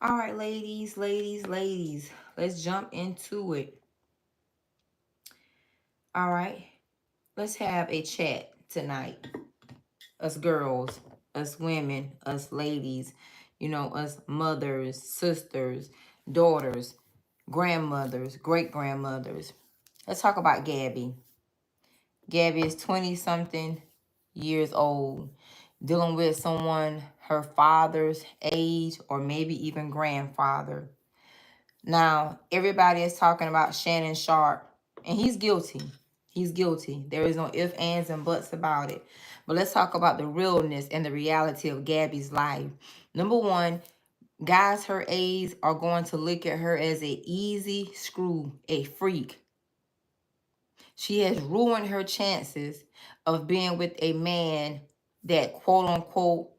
All right, ladies. Let's jump into it. All right. Let's have a chat tonight. Us girls, us women, us ladies, us mothers, sisters, daughters, grandmothers, great grandmothers. Let's talk about Gabby. Gabby is 20 something years old, dealing with someone her father's age or maybe even grandfather. Now, everybody is talking about Shannon Sharp, and he's guilty. He's guilty. There is no ifs, ands, and buts about it. But let's talk about the realness and the reality of Gabby's life. Number one, guys her age are going to look at her as a easy screw, a freak. She has ruined her chances of being with a man that, quote unquote,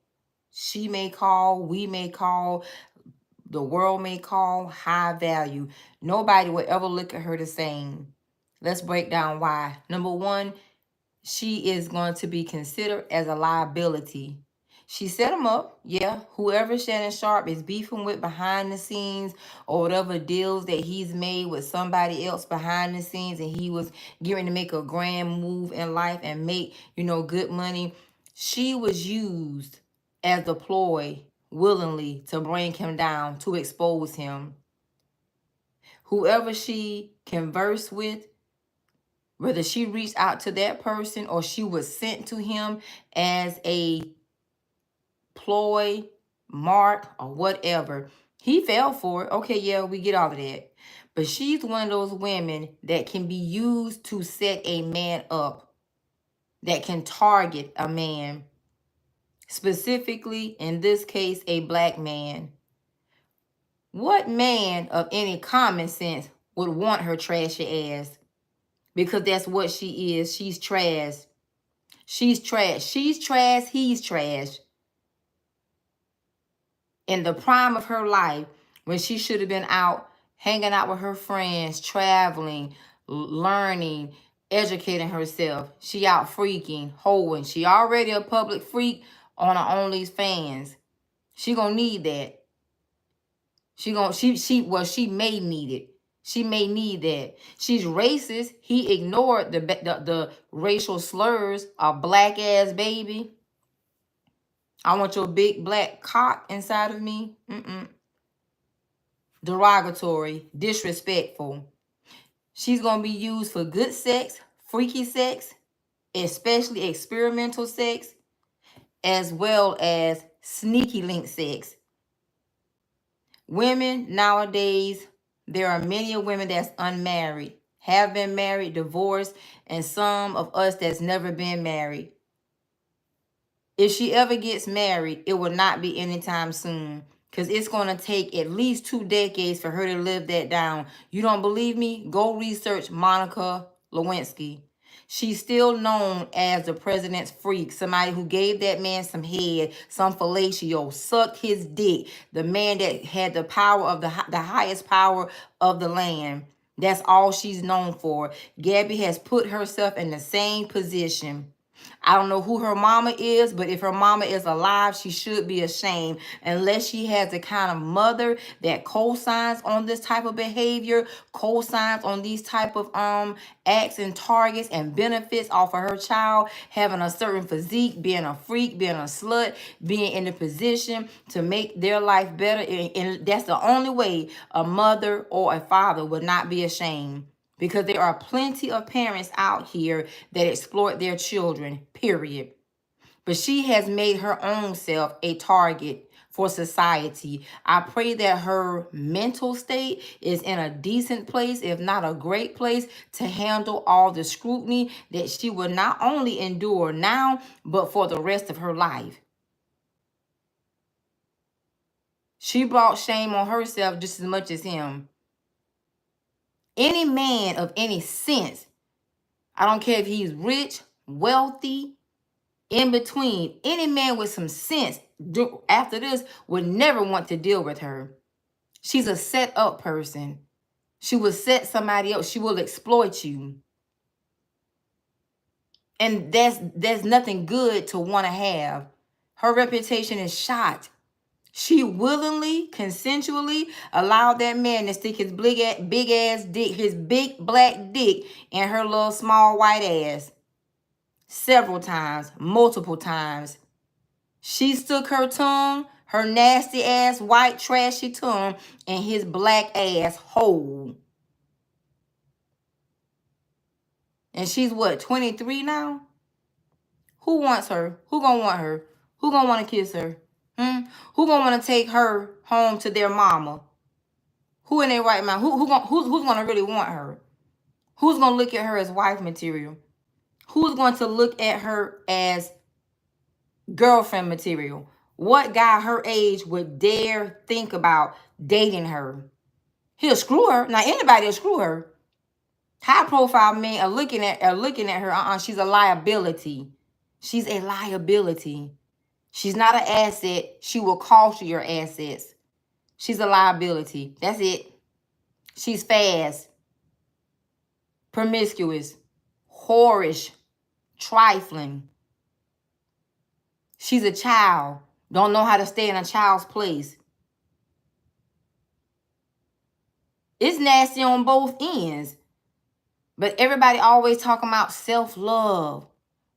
she may call, we may call, the world may call high value. Nobody will ever look at her the same. Let's break down why. Number one, she is going to be considered as a liability. She set him up, yeah. Whoever Shannon Sharp is beefing with behind the scenes, or whatever deals that he's made with somebody else behind the scenes, and he was getting to make a grand move in life and make, good money. She was used as a ploy willingly to bring him down, to expose him. Whoever she conversed with, whether she reached out to that person or she was sent to him as a ploy, mark, or whatever, he fell for it. Okay, yeah, we get all of that. But she's one of those women that can be used to set a man up, that can target a man. Specifically, in this case, a black man. What man of any common sense would want her trashy ass? Because that's what she is. She's trash. She's trash. She's trash. He's trash. In the prime of her life, when she should have been out hanging out with her friends, traveling, learning, educating herself, she out freaking, hoeing. She already a public freak on her OnlyFans. She gonna need that. She may need it. She may need that. She's racist. He ignored the racial slurs. A black ass baby. I want your big black cock inside of me. Derogatory, disrespectful. She's gonna be used for good sex, freaky sex, especially experimental sex, as well as sneaky link sex. Women nowadays, there are many women that's unmarried, have been married, divorced, and some of us that's never been married. If she ever gets married, it will not be anytime soon, because it's going to take at least 2 decades for her to live that down. You don't believe me? Go research Monica Lewinsky. She's still known as the president's freak, somebody who gave that man some head, some fellatio, sucked his dick, the man that had the power of the highest power of the land. That's all she's known for. Gabby has put herself in the same position. I don't know who her mama is, but if her mama is alive, she should be ashamed, unless she has the kind of mother that co-signs on this type of behavior, co-signs on these type of acts and targets and benefits off of her child having a certain physique, being a freak, being a slut, being in a position to make their life better. And that's the only way a mother or a father would not be ashamed. Because there are plenty of parents out here that exploit their children, period. But she has made her own self a target for society. I pray that her mental state is in a decent place, if not a great place, to handle all the scrutiny that she will not only endure now, but for the rest of her life. She brought shame on herself just as much as him. Any man of any sense, I don't care if he's rich, wealthy, in between, any man with some sense after this would never want to deal with her. She's a set up person. She will set somebody else. She will exploit you. And that's nothing good to want to have. Her reputation is shot. She willingly, consensually allowed that man to stick his big ass dick, his big black dick in her little small white ass. Several times, multiple times. She stuck her tongue, her nasty ass, white, trashy tongue, in his black ass hole. And she's what, 23 now? Who wants her? Who gonna want her? Who gonna want to kiss her? Who gonna want to take her home to their mama? Who in their right mind? Who's gonna really want her? Who's gonna look at her as wife material? Who's going to look at her as girlfriend material? What guy her age would dare think about dating her? He'll screw her. Now anybody will screw her. High profile men are looking at her. She's a liability. She's a liability. She's not an asset. She will cost you your assets. She's a liability. That's it. She's fast, promiscuous, whorish, trifling. She's a child. Don't know how to stay in a child's place. It's nasty on both ends. But everybody always talking about self-love.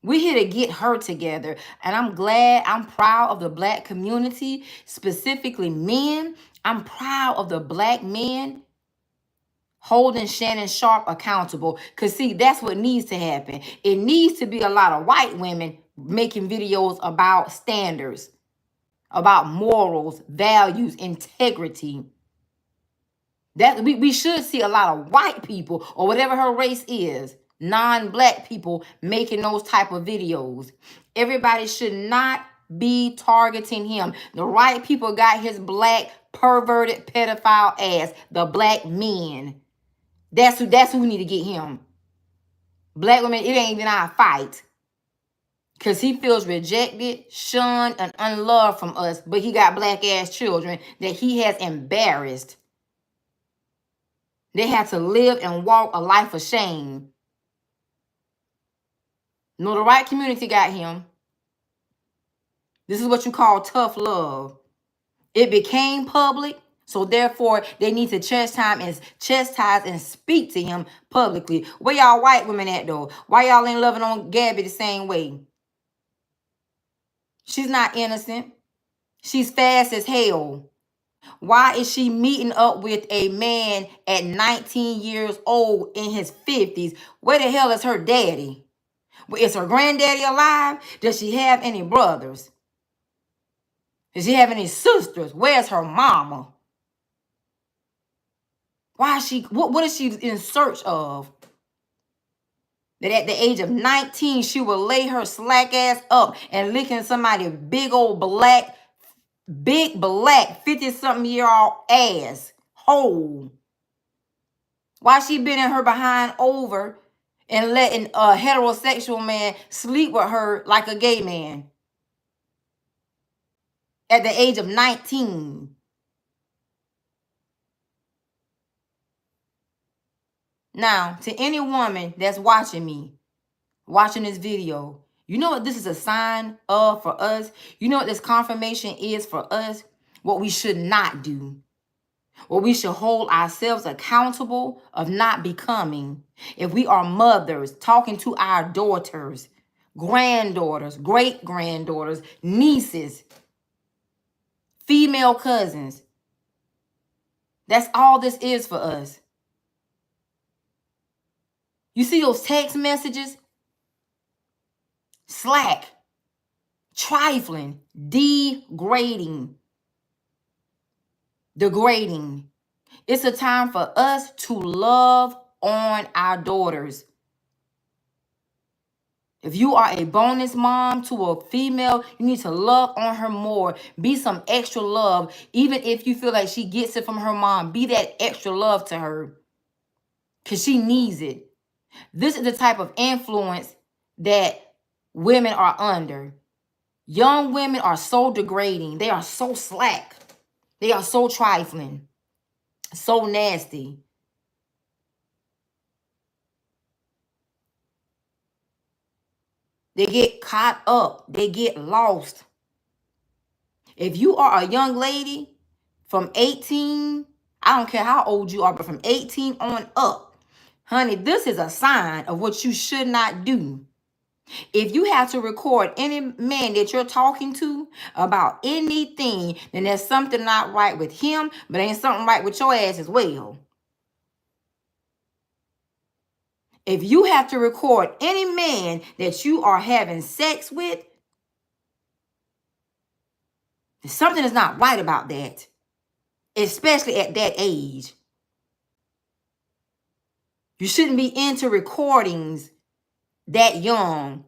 We're here to get her together. And I'm glad, I'm proud of the black community, specifically men. I'm proud of the black men holding Shannon Sharpe accountable. Because, see, that's what needs to happen. It needs to be a lot of white women making videos about standards, about morals, values, integrity. That we should see a lot of white people, or whatever her race is, non-black people, making those type of videos. Everybody should not be targeting him. The right people got his black, perverted, pedophile ass. The black men. That's who we need to get him. Black women, it ain't even our fight. Because he feels rejected, shunned, and unloved from us. But he got black ass children that he has embarrassed. They have to live and walk a life of shame. No, the right community got him. This is what you call tough love. It became public, so therefore they need to chastise and speak to him publicly. Where y'all white women at though? Why y'all ain't loving on Gabby the same way? She's not innocent. She's fast as hell. Why is she meeting up with a man at 19 years old in his 50s? Where the hell is her daddy? Is her granddaddy alive? Does she have any brothers? Does she have any sisters? Where's her mama? Why is she, what is she in search of? That at the age of 19, she will lay her slack ass up and licking somebody's big old black, 50-something-year-old ass hole. Why she been in her behind over and letting a heterosexual man sleep with her like a gay man at the age of 19? Now, to any woman that's watching me, watching this video, you know what this is a sign of for us? You know what this confirmation is for us? What we should not do. What we should hold ourselves accountable of not becoming. If we are mothers, talking to our daughters, granddaughters, great-granddaughters, nieces, female cousins. That's all this is for us. You see those text messages? Slack, trifling, degrading. It's a time for us to love on our daughters. If you are a bonus mom to a female, you need to love on her more. Be some extra love. Even if you feel like she gets it from her mom, be that extra love to her. Because she needs it. This is the type of influence that women are under. Young women are so degrading. They are so slack. They are so trifling. So nasty. They get caught up. They get lost. If you are a young lady from 18, I don't care how old you are, but from 18 on up, honey, this is a sign of what you should not do. If you have to record any man that you're talking to about anything, then there's something not right with him, but ain't something right with your ass as well. If you have to record any man that you are having sex with, something is not right about that, especially at that age. You shouldn't be into recordings that young.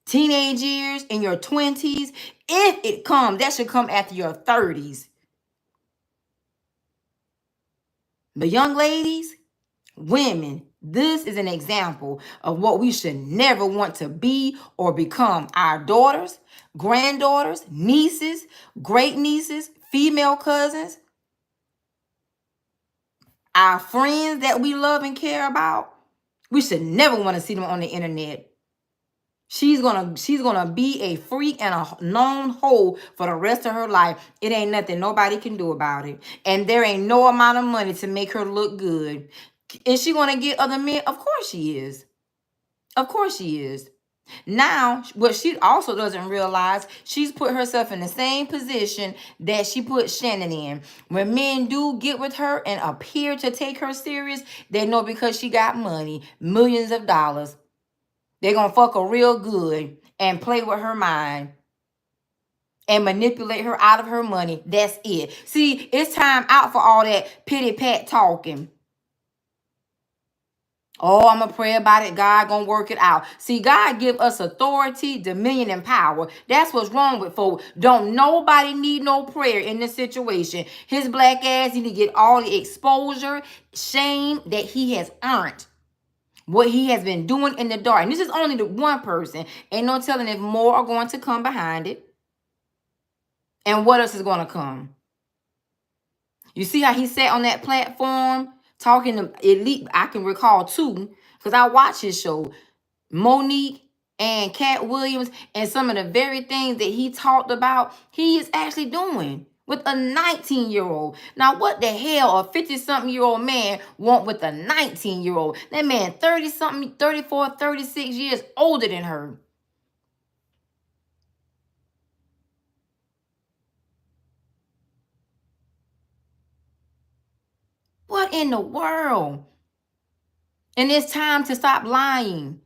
Teenage years, in your 20s, if it comes, that should come after your 30s. But young ladies, women, this is an example of what we should never want to be or become. Our daughters, granddaughters, nieces, great nieces, female cousins, our friends that we love and care about, we should never want to see them on the internet. She's gonna be a freak and a known hoe for the rest of her life. It ain't nothing nobody can do about it. And there ain't no amount of money to make her look good. Is she gonna get other men? Of course she is. Of course she is. Now, what she also doesn't realize, she's put herself in the same position that she put Shannon in. When men do get with her and appear to take her serious, they know because she got money, millions of dollars. They're going to fuck her real good and play with her mind and manipulate her out of her money. That's it. See, it's time out for all that pity pat talking. Oh, I'm going to pray about it. God going to work it out. See, God give us authority, dominion, and power. That's what's wrong with folks. Don't nobody need no prayer in this situation. His black ass need to get all the exposure, shame that he has earned. What he has been doing in the dark. And this is only the one person. Ain't no telling if more are going to come behind it. And what else is going to come? You see how he sat on that platform talking to elite. I can recall two, because I watch his show. Monique and Cat Williams, and some of the very things that he talked about, he is actually doing with a 19-year-old. Now, what the hell a 50-something-year-old man want with a 19-year-old? That man 30-something, 34, 36 years older than her. What in the world? And it's time to stop lying.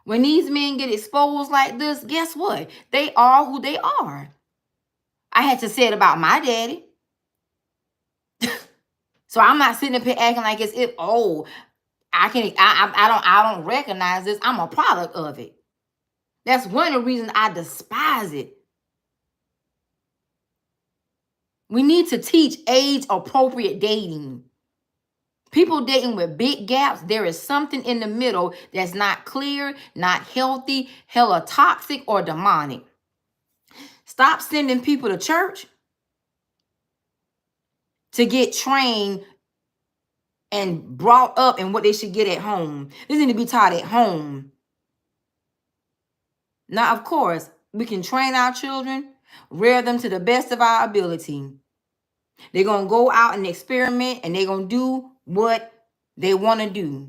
When these men get exposed like this, guess what? They are who they are. I had to say it about my daddy. So I'm not sitting up here acting like it's it. Oh, I don't recognize this. I'm a product of it. That's one of the reasons I despise it. We need to teach age-appropriate dating. People dating with big gaps, there is something in the middle that's not clear, not healthy, hella toxic, or demonic. Stop sending people to church to get trained and brought up in what they should get at home. This need to be taught at home. Now, of course, we can train our children, rear them to the best of our ability. They're going to go out and experiment, and they're going to do what they want to do.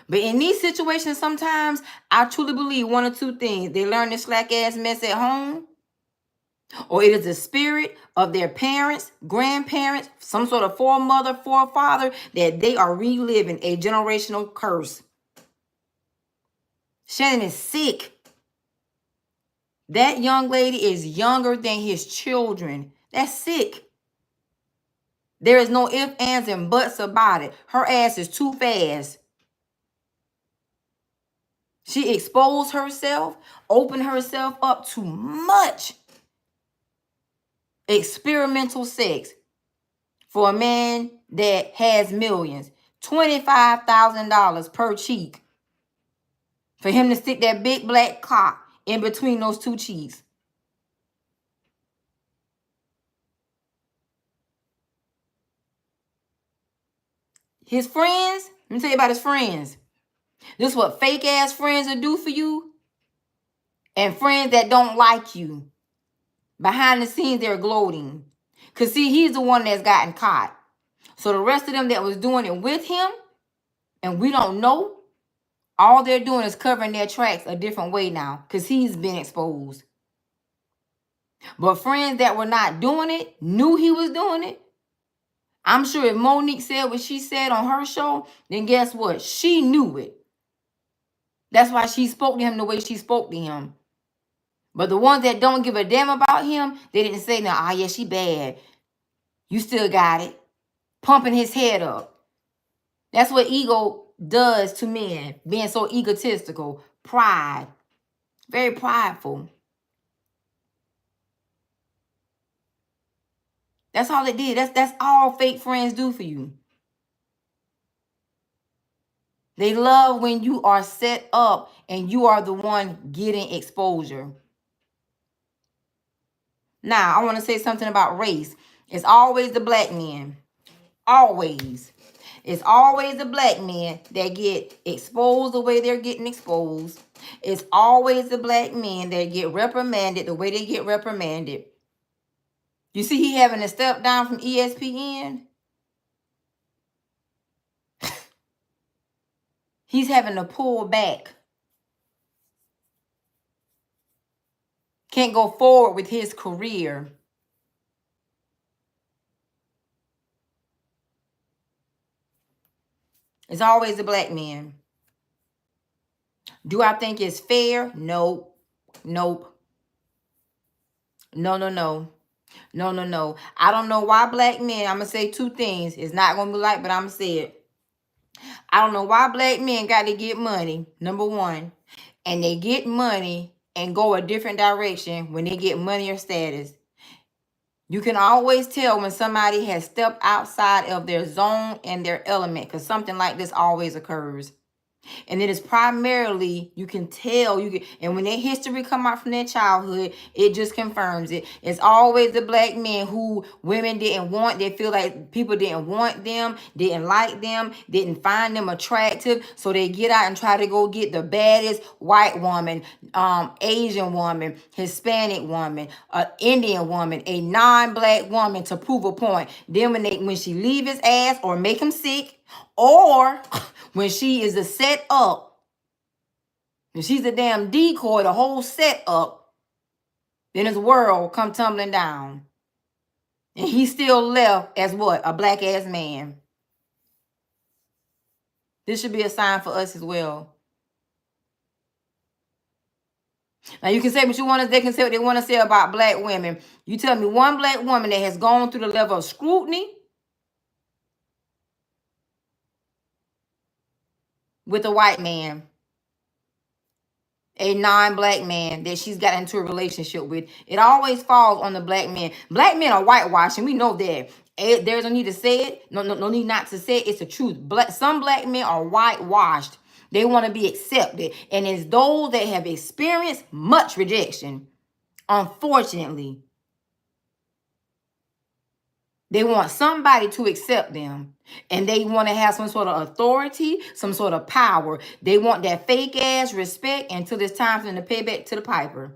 But in these situations, sometimes I truly believe one or two things. They learn this slack-ass mess at home, or it is the spirit of their parents, grandparents, some sort of foremother, forefather, that they are reliving a generational curse. Shannon is sick. That young lady is younger than his children. That's sick. There is no ifs, ands, and buts about it. Her ass is too fast. She exposed herself, opened herself up to much experimental sex for a man that has millions. $25,000 per cheek for him to stick that big black cock in between those two cheeks. His friends, let me tell you about his friends. This is what fake ass friends will do for you. And friends that don't like you. Behind the scenes, they're gloating. Because, see, he's the one that's gotten caught. So the rest of them that was doing it with him, and we don't know, all they're doing is covering their tracks a different way now. Because he's been exposed. But friends that were not doing it, knew he was doing it. I'm sure if Monique said what she said on her show, then guess what? She knew it. That's why she spoke to him the way she spoke to him. But the ones that don't give a damn about him, they didn't say, no, ah, yeah, she bad. You still got it. Pumping his head up. That's what ego does to men. Being so egotistical. Pride. Very prideful. That's all it did. That's all fake friends do for you. They love when you are set up and you are the one getting exposure. Now, I want to say something about race. It's always the black men. Always. It's always the black men that get exposed the way they're getting exposed. It's always the black men that get reprimanded the way they get reprimanded. You see he having to step down from ESPN? He's having to pull back. Can't go forward with his career. It's always the black men. Do I think it's fair? Nope. Nope. No, no, no. No, no, no. I don't know why black men, I'm going to say two things. It's not going to be like, but I'm going to say it. I don't know why black men got to get money, number one. And they get money and go a different direction when they get money or status. You can always tell when somebody has stepped outside of their zone and their element, because something like this always occurs. And it is primarily, you can tell, and when their history come out from their childhood, it just confirms it. It's always the black men who women didn't want. They feel like people didn't want them, didn't like them, didn't find them attractive. So they get out and try to go get the baddest white woman, Asian woman, Hispanic woman, Indian woman, a non-black woman to prove a point. Then when she leave his ass or make him sick, or when she is a set up, and she's a damn decoy, the whole set up, then his world come tumbling down. And he's still left as what? A black ass man. This should be a sign for us as well. Now you can say what you want to, they can say what they want to say about black women. You tell me one black woman that has gone through the level of scrutiny with a white man, a non-black man that she's got into a relationship with. It always falls on the black men. Black men are whitewashing. We know that. There's no need to say it. No need not to say it. It's the truth. Some black men are whitewashed. They want to be accepted. And it's those that have experienced much rejection. Unfortunately. They want somebody to accept them. And they want to have some sort of authority, some sort of power. They want that fake ass respect until it's time for them to pay back to the piper.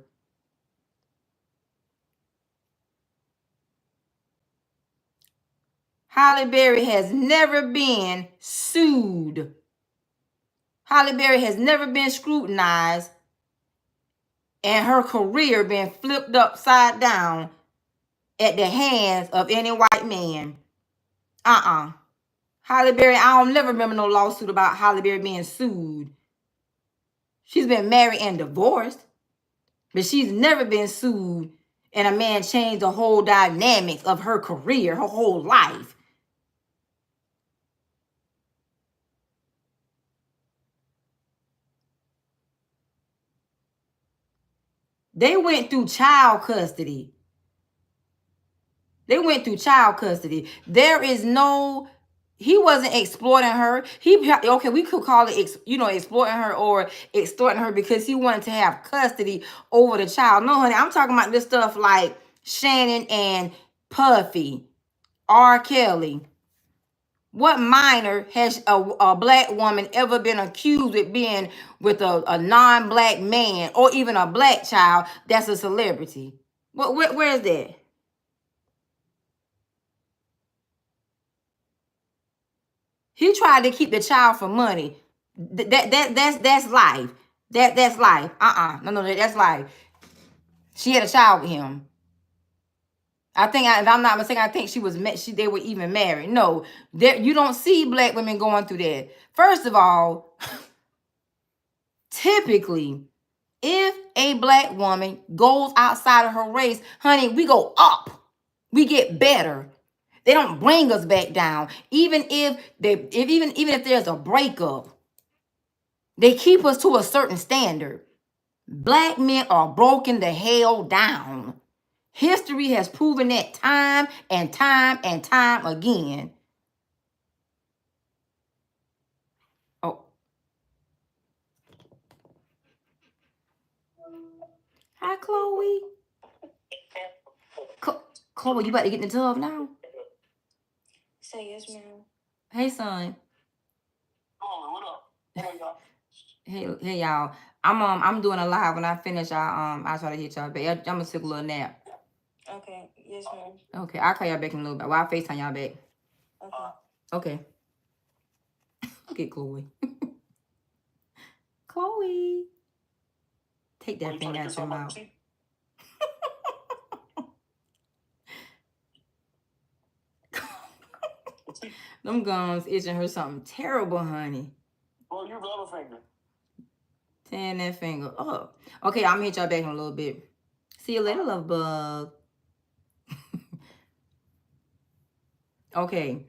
Halle Berry has never been sued. Halle Berry has never been scrutinized and her career been flipped upside down at the hands of any white man. Halle Berry, I don't never remember no lawsuit about Halle Berry being sued. She's been married and divorced, but she's never been sued and a man changed the whole dynamics of her career, her whole life. They went through child custody. There is no, he wasn't exploiting her. Okay, we could call it, exploiting her or extorting her because he wanted to have custody over the child. No, honey, I'm talking about this stuff like Shannon and Puffy, R. Kelly. What minor has a black woman ever been accused of being with a non-black man or even a black child that's a celebrity? Where is that? He tried to keep the child for money. That's life. That's life. No, that's life. She had a child with him. I think, if I'm not mistaken, I think they were even married. No, you don't see black women going through that. First of all, typically, if a black woman goes outside of her race, honey, we go up. We get better. They don't bring us back down. Even if there's a breakup, they keep us to a certain standard. Black men are broken the hell down. History has proven that time and time and time again. Oh. Hi, Chloe. Chloe, you about to get in the tub now? Say yes, ma'am. Hey, son. Oh, what up? What up, y'all? Hey, y'all. I'm doing a live. When I finish, I'll try to hit y'all back. I'm gonna take a little nap. Okay. Yes, ma'am. Okay, I'll call y'all back in a little bit. Well, I'll FaceTime y'all back. Okay. Okay. Okay, Chloe. Chloe. Take that thing out your mouth. Them gums itching her something terrible, honey. Well, use the other finger. Tearing that finger up. Okay, I'm gonna hit y'all back in a little bit. See you later, love bug. Okay.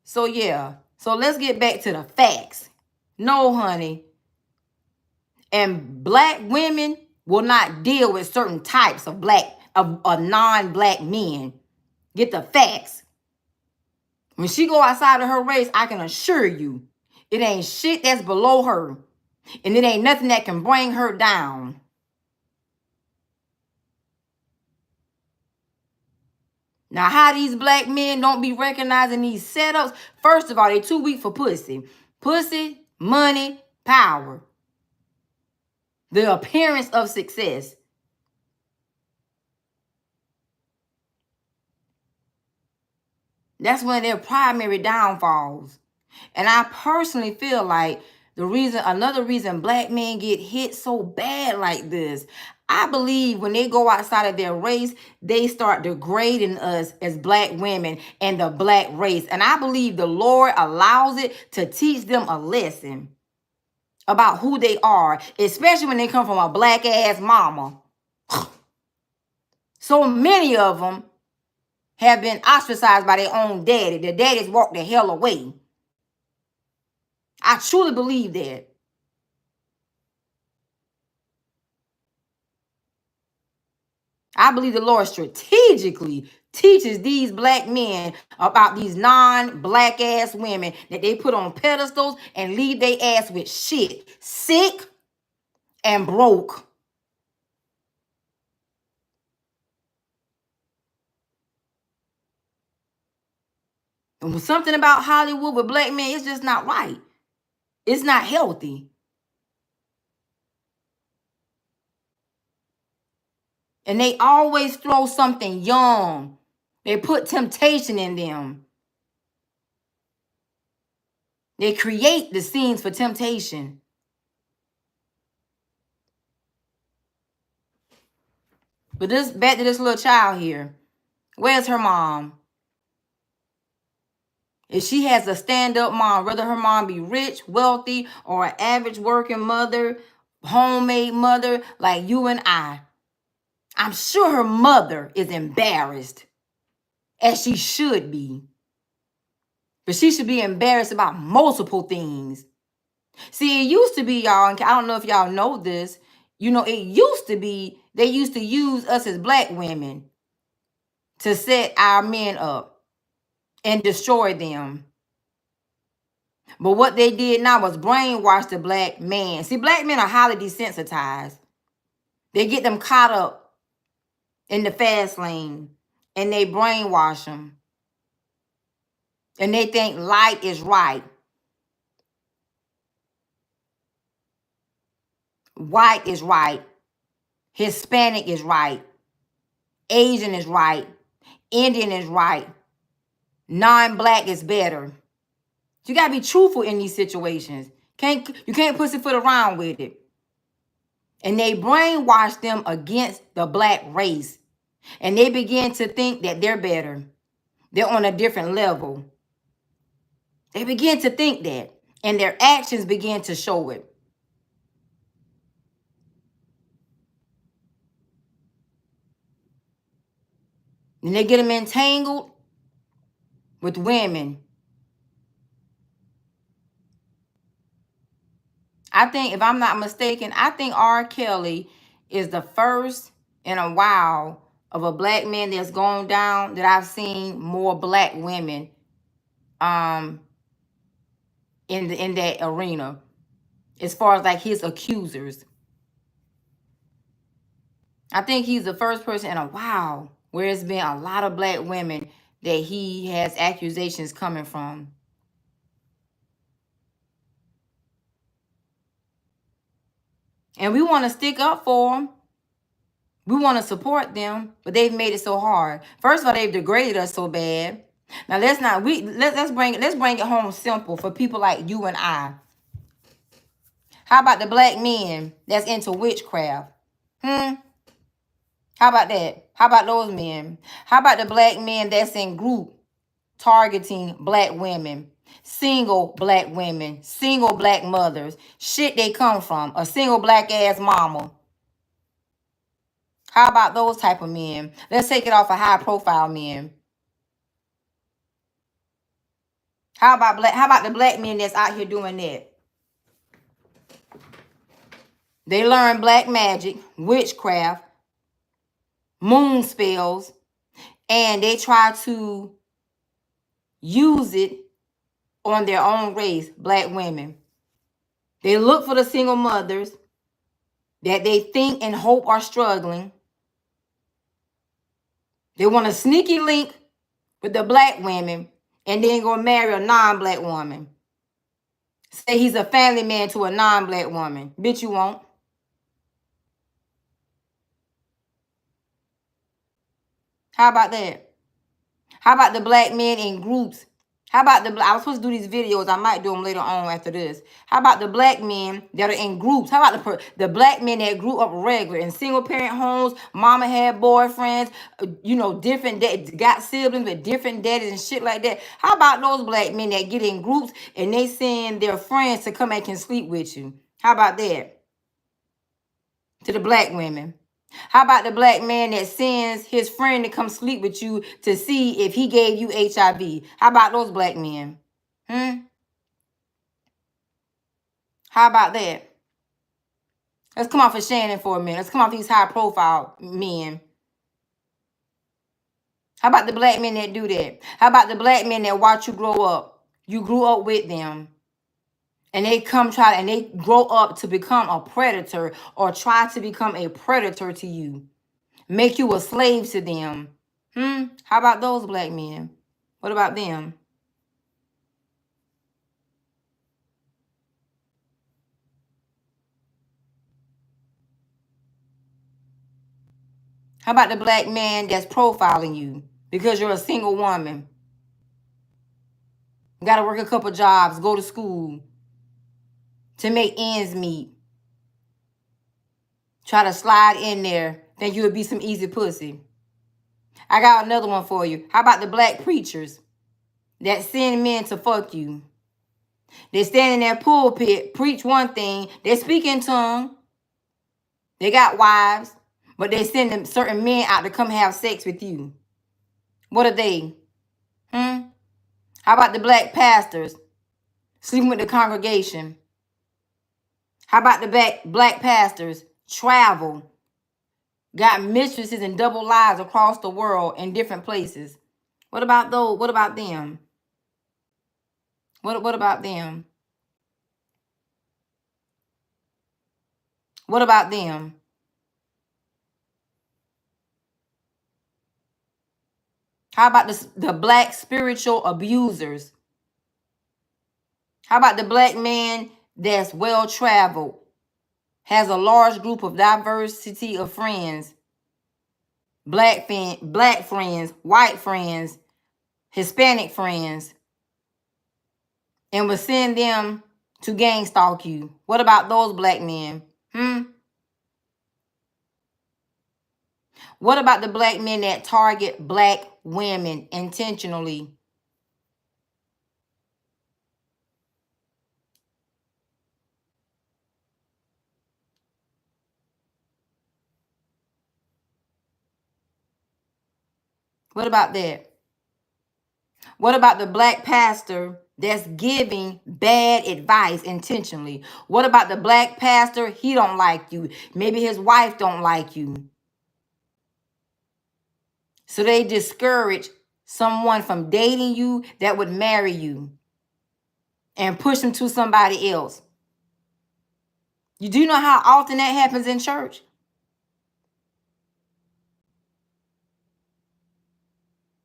So yeah. So let's get back to the facts. No, honey. And black women will not deal with certain types of non-black men. Get the facts. When she go outside of her race, I can assure you, it ain't shit that's below her. And it ain't nothing that can bring her down. Now, how these black men don't be recognizing these setups? First of all, they too weak for pussy. Pussy, money, power. The appearance of success. That's one of their primary downfalls. And I personally feel like another reason black men get hit so bad like this, I believe when they go outside of their race, they start degrading us as black women and the black race. And I believe the Lord allows it to teach them a lesson about who they are, especially when they come from a black ass mama. So many of them have been ostracized by their own daddy. Their daddies walked the hell away. I truly believe that. I believe the Lord strategically teaches these black men about these non-black ass women that they put on pedestals and leave their ass with shit. Sick and broke. And something about Hollywood with black men, it's just not right. It's not healthy. And they always throw something young. They put temptation in them. They create the scenes for temptation. But back to this little child here. Where's her mom? If she has a stand-up mom, whether her mom be rich, wealthy, or an average working mother, homemade mother like you and I'm sure her mother is embarrassed, as she should be. But she should be embarrassed about multiple things. See, it used to be, y'all, and I don't know if y'all know this, it used to be, they used to use us as black women to set our men up and destroy them. But what they did now was brainwash the black man. See, black men are highly desensitized. They get them caught up in the fast lane and they brainwash them. And they think light is right. White is right. Hispanic is right. Asian is right. Indian is right. Non-black is better. You gotta be truthful in these situations. You can't pussyfoot around with it. And they brainwash them against the black race. And they begin to think that they're better. They're on a different level. They begin to think that. And their actions begin to show it. And they get them entangled with women. I think, if I'm not mistaken, I think R. Kelly is the first in a while of a black man that's gone down that I've seen more black women in that arena, as far as like his accusers. I think he's the first person in a while where it's been a lot of black women that he has accusations coming from. And we want to stick up for them. We want to support them, but they've made it so hard. First of all, they've degraded us so bad. Now let's bring it home simple for people like you and I. How about the black men that's into witchcraft? How about that? How about those men? How about the black men that's in group targeting black women, single black women, single black mothers? Shit they come from, a single black ass mama. How about those type of men? Let's take it off of high profile men. How about the black men that's out here doing that? They learn black magic, witchcraft, moon spells, and they try to use it on their own race, black women. They look for the single mothers that they think and hope are struggling. They want a sneaky link with the black women and then go marry a non-black woman. Say he's a family man to a non-black woman. Bitch, you won't. How about that? How about the black men in groups? How about I was supposed to do these videos. I might do them later on after this. How about the black men that are in groups? How about the black men that grew up regular in single parent homes? Mama had boyfriends, different dads, got siblings with different daddies and shit like that. How about those black men that get in groups and they send their friends to come back and sleep with you? How about that? To the black women. How about the black man that sends his friend to come sleep with you to see if he gave you HIV? How about those black men? How about that? Let's come off of Shannon for a minute. Let's come off these high profile men. How about the black men that do that? How about the black men that watch you grow up? You grew up with them. And they they grow up to become a predator or try to become a predator to you. Make you a slave to them. How about those black men? What about them? How about the black man that's profiling you because you're a single woman? You got to work a couple jobs, go to school to make ends meet. Try to slide in there, think you would be some easy pussy. I got another one for you. How about the black preachers that send men to fuck you? They stand in their pulpit, preach one thing, they speak in tongue, they got wives, but they send them certain men out to come have sex with you. What are they? How about the black pastors sleeping with the congregation? How about the black pastors travel, got mistresses and double lives across the world in different places? What about those? What about them? What about them? What about them? How about the black spiritual abusers? How about the black man that's well-traveled, has a large group of diversity of friends, black friends, white friends, Hispanic friends, and would send them to gang stalk you. What about those black men? What about the black men that target black women intentionally? What about that? What about the black pastor that's giving bad advice intentionally? What about the black pastor? He don't like you. Maybe his wife don't like you. So they discourage someone from dating you that would marry you and push them to somebody else. You do know how often that happens in church?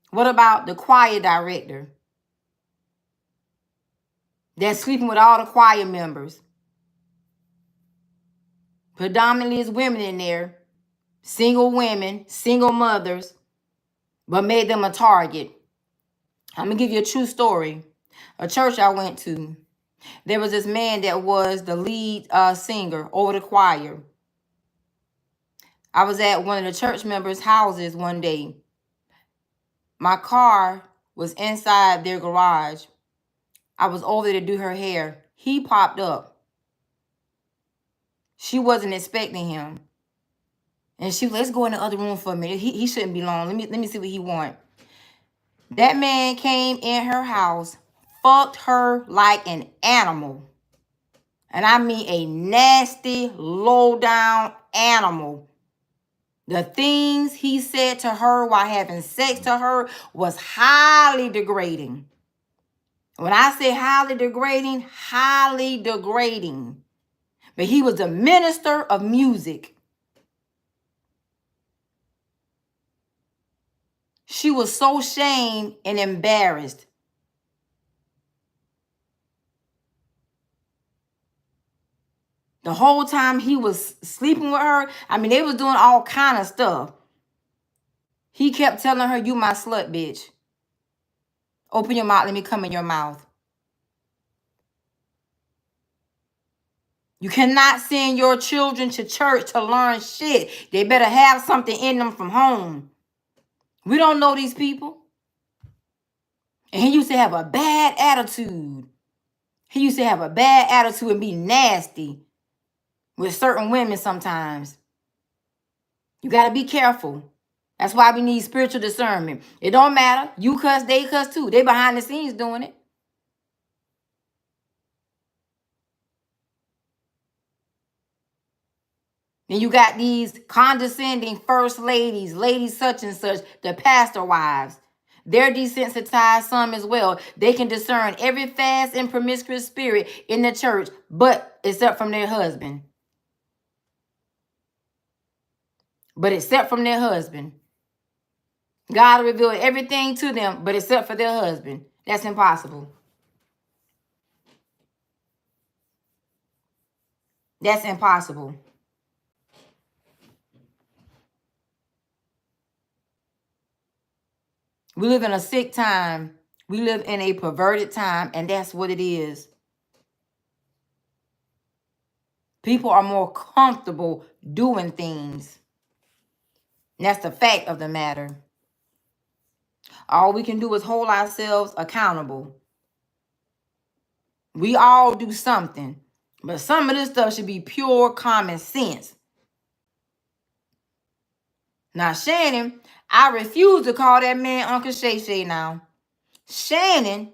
What about the choir director that's sleeping with all the choir members? Predominantly is women in there, single women, single mothers, but made them a target. I'm going to give you a true story. A church I went to, there was this man that was the lead singer over the choir. I was at one of the church members' houses one day. My car was inside their garage. I was over there to do her hair. He popped up. She wasn't expecting him. And she was, let's go in the other room for a minute. He shouldn't be long. Let me see what he want. That man came in her house, fucked her like an animal. And I mean a nasty, low-down animal. The things he said to her while having sex to her was highly degrading. When I say highly degrading, highly degrading. But he was a minister of music. She was so shamed and embarrassed. The whole time he was sleeping with her, I mean, they was doing all kind of stuff. He kept telling her, you my slut, bitch. Open your mouth, let me come in your mouth. You cannot send your children to church to learn shit. They better have something in them from home. We don't know these people. And he used to have a bad attitude. He used to have a bad attitude and be nasty with certain women sometimes. You got to be careful. That's why we need spiritual discernment. It don't matter. You cuss, they cuss too. They behind the scenes doing it. Then you got these condescending first ladies, ladies such and such, the pastor wives. They're desensitized some as well. They can discern every fast and promiscuous spirit in the church, but except from their husband. But except from their husband. God revealed everything to them, but except for their husband. That's impossible. That's impossible. We live in a sick time. We live in a perverted time, and that's what it is. People are more comfortable doing things. And that's the fact of the matter. All we can do is hold ourselves accountable. We all do something, but some of this stuff should be pure common sense. Now, Shannon, I refuse to call that man Uncle Shay Shay now. Shannon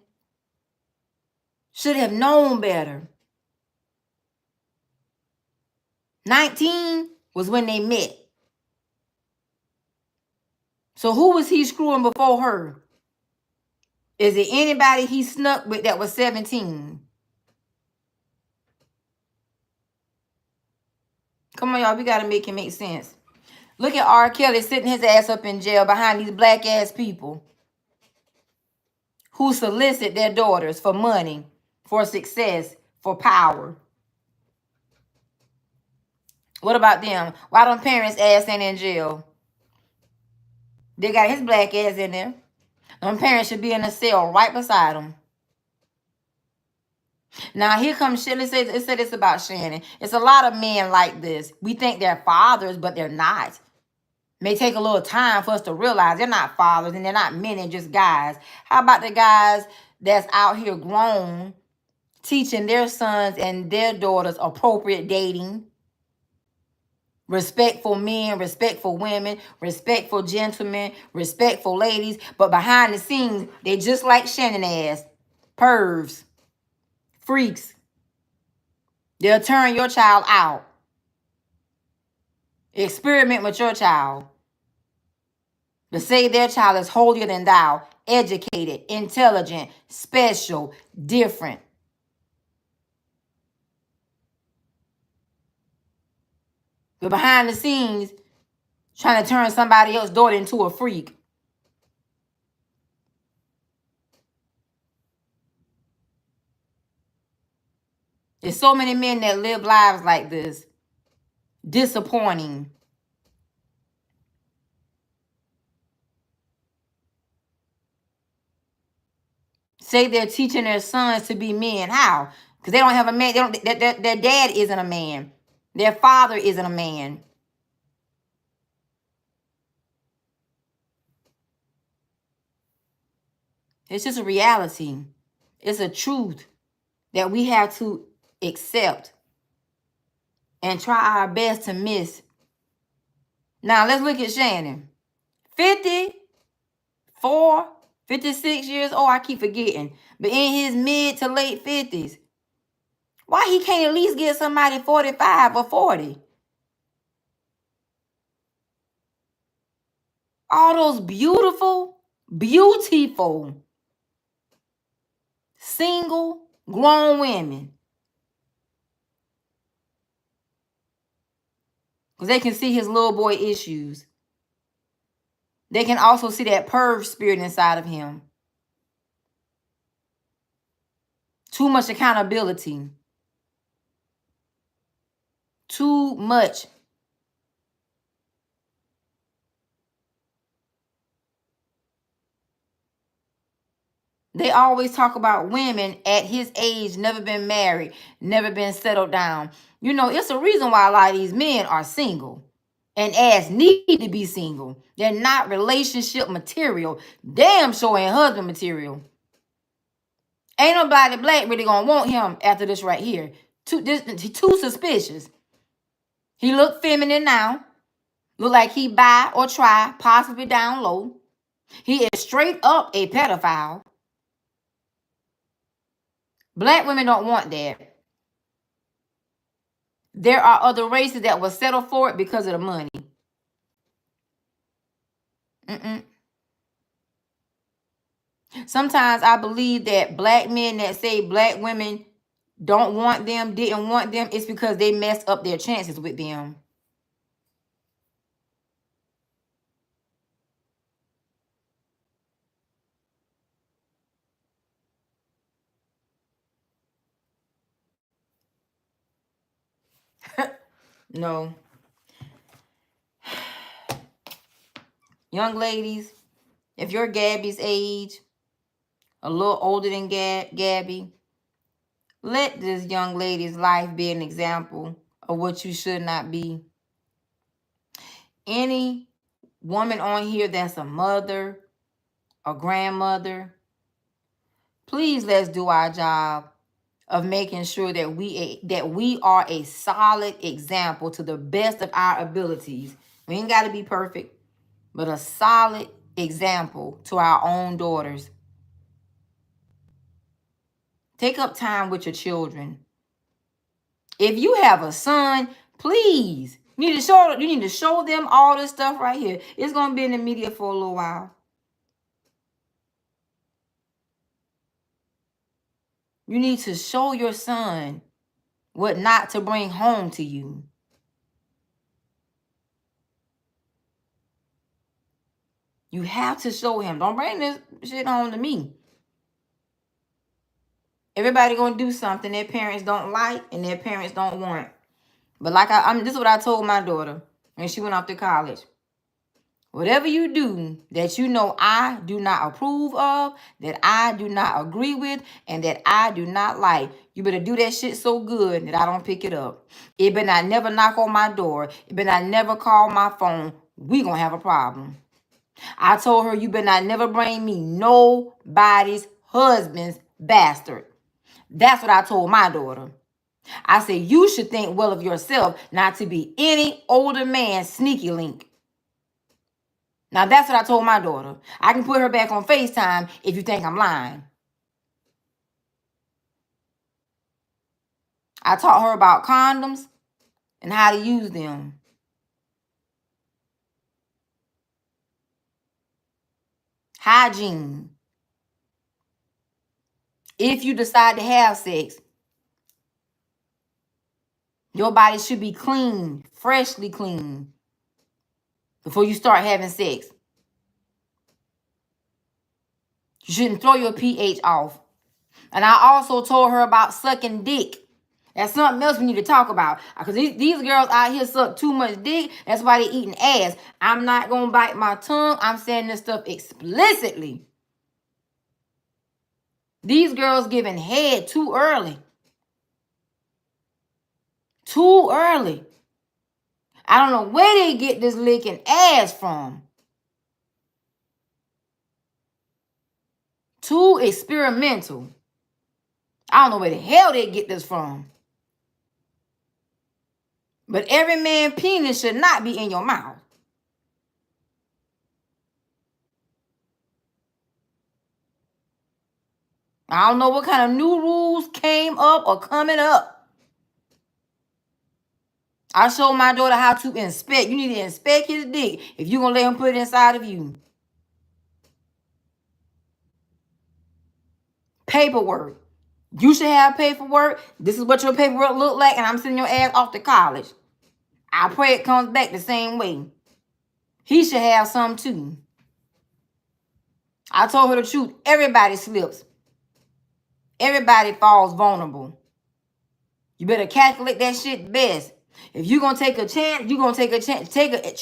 should have known better. 19 was when they met. So who was he screwing before her? Is it anybody he snuck with that was 17? Come on, y'all. We got to make it make sense. Look at R. Kelly sitting his ass up in jail behind these black ass people who solicit their daughters for money, for success, for power. What about them? Why don't parents' ass ain't in jail? They got his black ass in there. Them parents should be in a cell right beside him. Now here comes Shannon. It said this about Shannon. It's a lot of men like this. We think they're fathers, but they're not. May take a little time for us to realize they're not fathers and they're not men, they're just guys. How about the guys that's out here grown, teaching their sons and their daughters appropriate dating, respectful men, respectful women, respectful gentlemen, respectful ladies, but behind the scenes, they just like Shannon ass, pervs, freaks. They'll turn your child out. Experiment with your child. To say their child is holier than thou, educated, intelligent, special, different. But behind the scenes, trying to turn somebody else's daughter into a freak. There's so many men that live lives like this. Disappointing. Say they're teaching their sons to be men. How? Because they don't have a man. Their dad isn't a man. Their father isn't a man. It's just a reality. It's a truth that we have to accept and try our best to miss. Now, let's look at Shannon. 54, 56 years old. I keep forgetting. But in his mid to late 50s. Why he can't at least get somebody 45 or 40? All those beautiful, single, grown women. Because they can see his little boy issues. They can also see that perv spirit inside of him. Too much accountability. Too much. They always talk about women at his age, never been married, never been settled down. You know, it's a reason why a lot of these men are single. And ass need to be single. They're not relationship material. Damn sure ain't husband material. Ain't nobody black really gonna want him after this right here. Too suspicious. He look feminine now. Look like he bi or try, possibly down low. He is straight up a pedophile. Black women don't want that. There are other races that will settle for it because of the money. Sometimes I believe that black men that say black women don't want them, didn't want them, it's because they messed up their chances with them. No. Young ladies, if you're Gabby's age, a little older than Gabby, let this young lady's life be an example of what you should not be. Any woman on here that's a mother, a grandmother, please let's do our job of making sure that we are a solid example to the best of our abilities. We ain't got to be perfect, but a solid example to our own daughters. Take up time with your children. If you have a son, please, you need to show them all this stuff right here. It's going to be in the media for a little while. You need to show your son what not to bring home to you. You have to show him. Don't bring this shit home to me. Everybody gonna do something their parents don't like and their parents don't want. But like this is what I told my daughter when she went off to college. Whatever you do that you know I do not approve of, that I do not agree with, and that I do not like, you better do that shit so good that I don't pick it up. It better not never knock on my door. It better not never call my phone. We gonna have a problem. I told her, you better not never bring me nobody's husband's bastard. That's what I told my daughter. I said, you should think well of yourself not to be any older man's sneaky link. Now, that's what I told my daughter. I can put her back on FaceTime if you think I'm lying. I taught her about condoms and how to use them. Hygiene. If you decide to have sex, your body should be clean, freshly clean, before you start having sex. You shouldn't throw your pH off. And I also told her about sucking dick. That's something else we need to talk about. Because these girls out here suck too much dick. That's why they eating ass. I'm not going to bite my tongue. I'm saying this stuff explicitly. These girls giving head too early. Too early. I don't know where they get this licking ass from. Too experimental. I don't know where the hell they get this from. But every man's penis should not be in your mouth. I don't know what kind of new rules came up or coming up. I showed my daughter how to inspect. You need to inspect his dick if you're going to let him put it inside of you. Paperwork. You should have paperwork. This is what your paperwork look like, and I'm sending your ass off to college. I pray it comes back the same way. He should have some too. I told her the truth. Everybody slips. Everybody falls vulnerable. You better calculate that shit best. If you're going to take a chance, you're going to take a chance.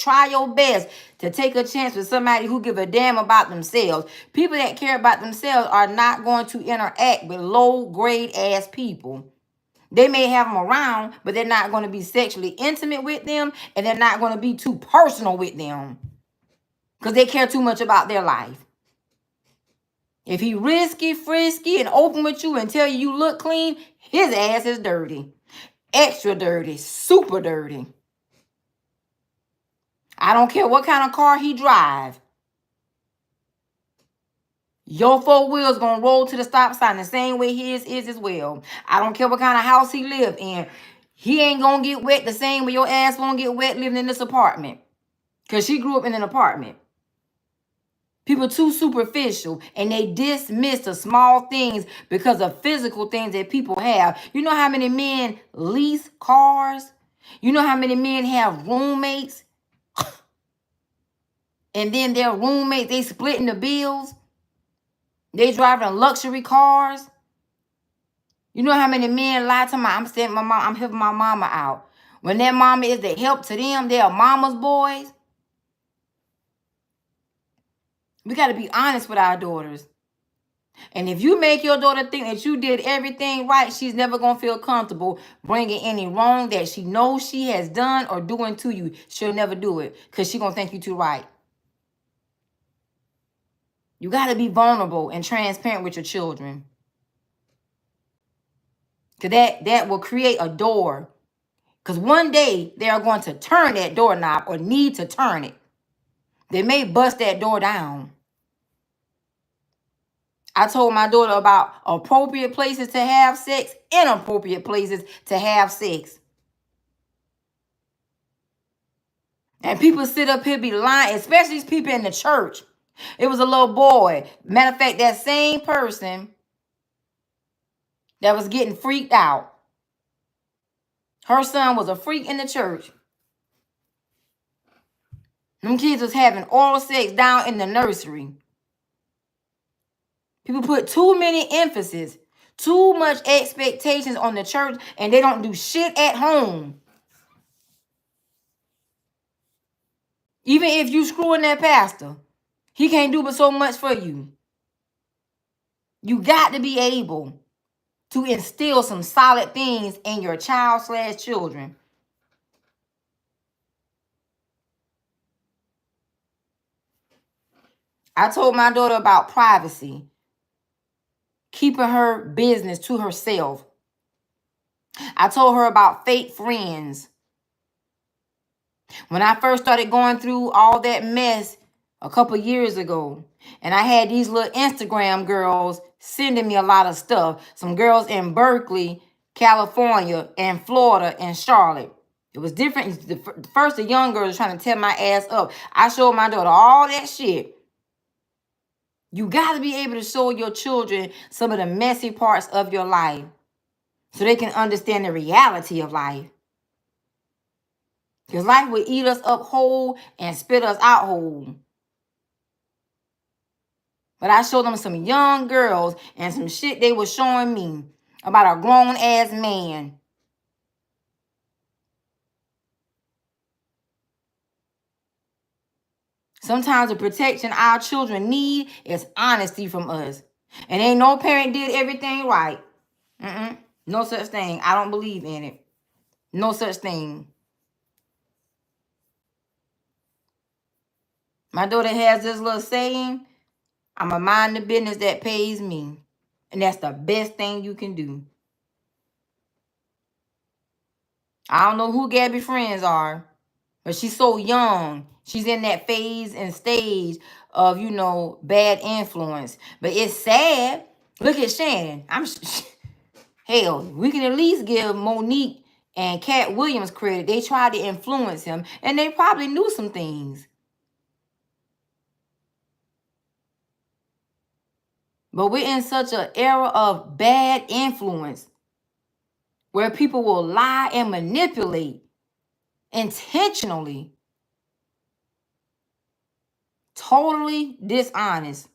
Try your best to take a chance with somebody who give a damn about themselves. People that care about themselves are not going to interact with low-grade ass people. They may have them around, but they're not going to be sexually intimate with them, and they're not going to be too personal with them because they care too much about their life. If he risky, frisky, and open with you and tell you look clean, his ass is dirty. Extra dirty. Super dirty. I don't care what kind of car he drive. Your four wheels going to roll to the stop sign the same way his is as well. I don't care what kind of house he live in. He ain't going to get wet the same way your ass won't get wet living in this apartment. Because she grew up in an apartment. People too superficial, and they dismiss the small things because of physical things that people have. You know how many men lease cars? You know how many men have roommates? And then their roommates, they splitting the bills. They driving luxury cars. You know how many men lie to I'm saying my mom, I'm helping my mama out. When that mama is the help to them, they are mama's boys. We got to be honest with our daughters. And if you make your daughter think that you did everything right, she's never going to feel comfortable bringing any wrong that she knows she has done or doing to you. She'll never do it because she's going to think you too right. You got to be vulnerable and transparent with your children. Because that will create a door. Because one day they are going to turn that doorknob or need to turn it. They may bust that door down. I told my daughter about appropriate places to have sex, inappropriate places to have sex. And people sit up here be lying, especially these people in the church. It was a little boy. Matter of fact, that same person that was getting freaked out. Her son was a freak in the church. Them kids was having oral sex down in the nursery. People put too many emphasis, too much expectations on the church, and they don't do shit at home. Even if you screwing that pastor, he can't do but so much for you. You got to be able to instill some solid things in your child/children. I told my daughter about privacy, keeping her business to herself. I told her about fake friends. When I first started going through all that mess a couple years ago, and I had these little Instagram girls sending me a lot of stuff, some girls in Berkeley, California, and Florida, and Charlotte. It was different. First, the young girls trying to tear my ass up. I showed my daughter all that shit. You got to be able to show your children some of the messy parts of your life so they can understand the reality of life. Because life will eat us up whole and spit us out whole. But I showed them some young girls and some shit they were showing me about a grown-ass man. Sometimes the protection our children need is honesty from us. And ain't no parent did everything right. No such thing. I don't believe in it. No such thing. My daughter has this little saying, I'm a mind the business that pays me. And that's the best thing you can do. I don't know who Gabby friends are, but she's so young. She's in that phase and stage of, bad influence. But it's sad. Look at Shannon. Hell, we can at least give Monique and Cat Williams credit. They tried to influence him, and they probably knew some things. But we're in such an era of bad influence where people will lie and manipulate intentionally. Totally dishonest.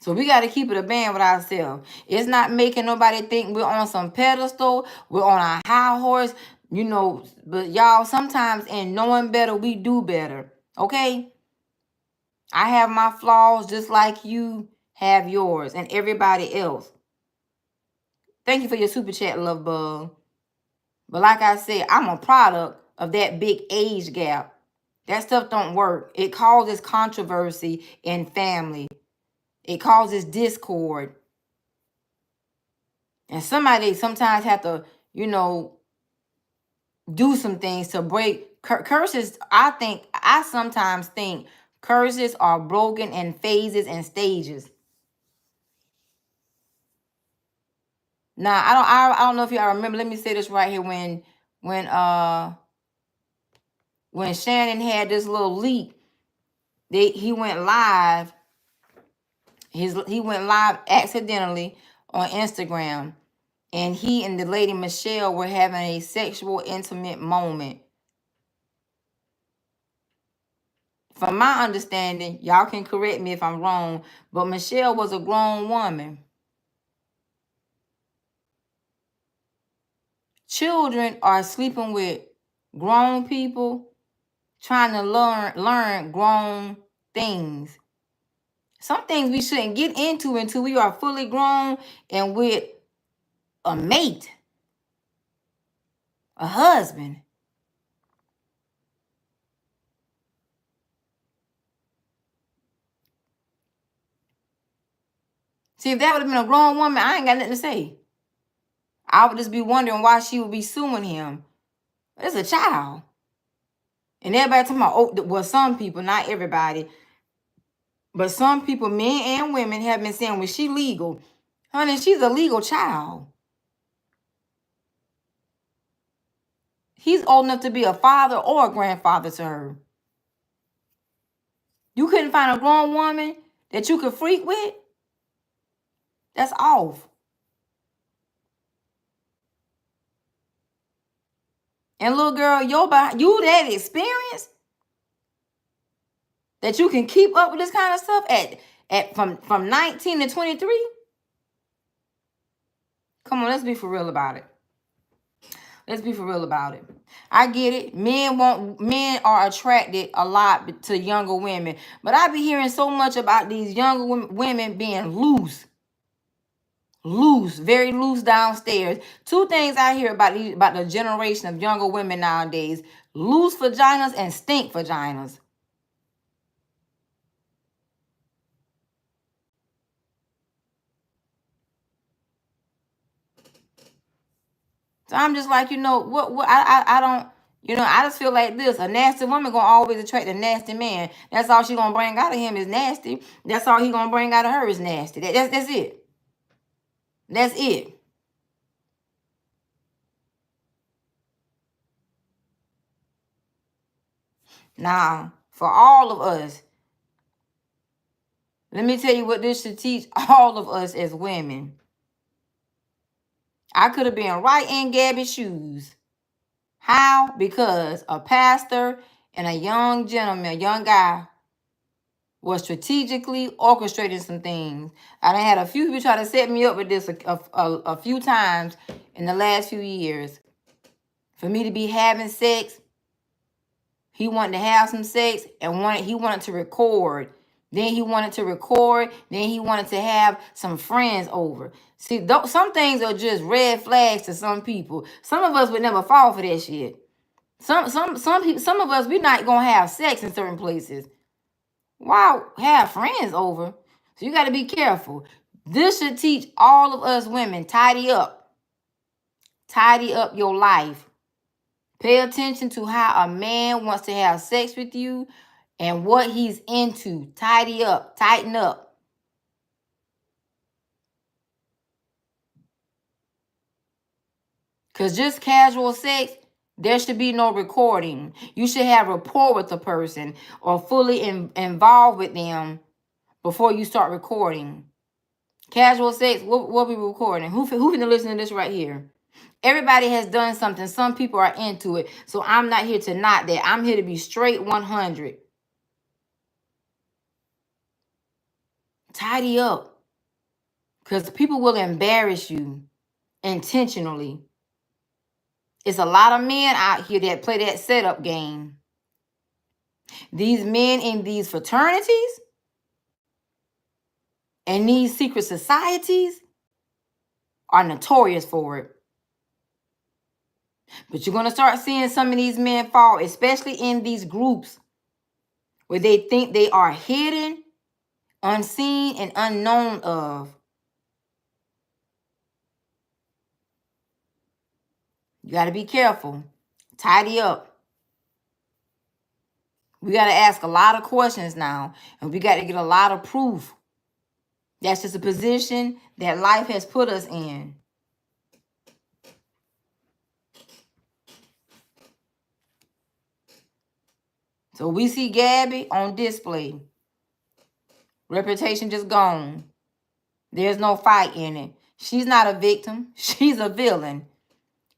So we got to keep it a band with ourselves. It's not making nobody think we're on some pedestal. We're on a high horse, But y'all, sometimes in knowing better, we do better. Okay? I have my flaws just like you have yours and everybody else. Thank you for your super chat, love bug. But like I said, I'm a product of that big age gap. That stuff don't work. It causes controversy in family. It causes discord. And somebody sometimes have to, do some things to break curses. I sometimes think curses are broken in phases and stages. Now, I don't know if y'all remember. Let me say this right here. When Shannon had this little leak, he went live. He went live accidentally on Instagram, and he and the lady Michelle were having a sexual intimate moment. From my understanding, y'all can correct me if I'm wrong, but Michelle was a grown woman. Children are sleeping with grown people, trying to learn grown things. Some things we shouldn't get into until we are fully grown and with a mate, a husband. See, if that would have been a grown woman, I ain't got nothing to say. I would just be wondering why she would be suing him. It's a child. And everybody talking about, well, some people, not everybody, but some people, men and women, have been saying, well, she legal. Honey, she's a legal child. He's old enough to be a father or a grandfather to her. You couldn't find a grown woman that you could freak with? That's off. And little girl, you that experience that you can keep up with this kind of stuff at from 19 to 23? Come on, let's be for real about it. Let's be for real about it. I get it. Men are attracted a lot to younger women. But I be hearing so much about these younger women being loose. Loose, very loose downstairs. Two things I hear about the generation of younger women nowadays: loose vaginas and stink vaginas. So I'm just like, what I don't, I just feel like this. A nasty woman gonna always attract a nasty man. That's all she gonna bring out of him is nasty. That's all he gonna bring out of her is nasty. That's it. That's it. Now, for all of us, let me tell you what this should teach all of us as women. I could have been right in Gabby's shoes. How? Because a pastor and a young gentleman, a young guy, was strategically orchestrating some things. I done had a few people try to set me up with this a few times in the last few years. For me to be having sex, he wanted to have some sex and he wanted to record. Then he wanted to record. Then he wanted to have some friends over. See, some things are just red flags to some people. Some of us would never fall for that shit. Some people, some of us, we're not gonna have sex in certain places. Wow, have friends over. So you got to be careful. This should teach all of us women: tidy up. Tidy up your life. Pay attention to how a man wants to have sex with you and what he's into. Tidy up. Tighten up. Because just casual sex, there should be no recording. You should have rapport with the person or fully involved with them before you start recording. Casual sex, what we recording? Who finna listen to this right here? Everybody has done something. Some people are into it. So I'm not here to knock that. I'm here to be straight 100. Tidy up. Because people will embarrass you intentionally. It's a lot of men out here that play that setup game. These men in these fraternities and these secret societies are notorious for it. But you're going to start seeing some of these men fall, especially in these groups where they think they are hidden, unseen, and unknown of. You got to be careful. Tidy up. We got to ask a lot of questions now, and we got to get a lot of proof. That's just a position that life has put us in. So we see Gabby on display. Reputation just gone. There's no fight in it. She's not a victim. She's a villain.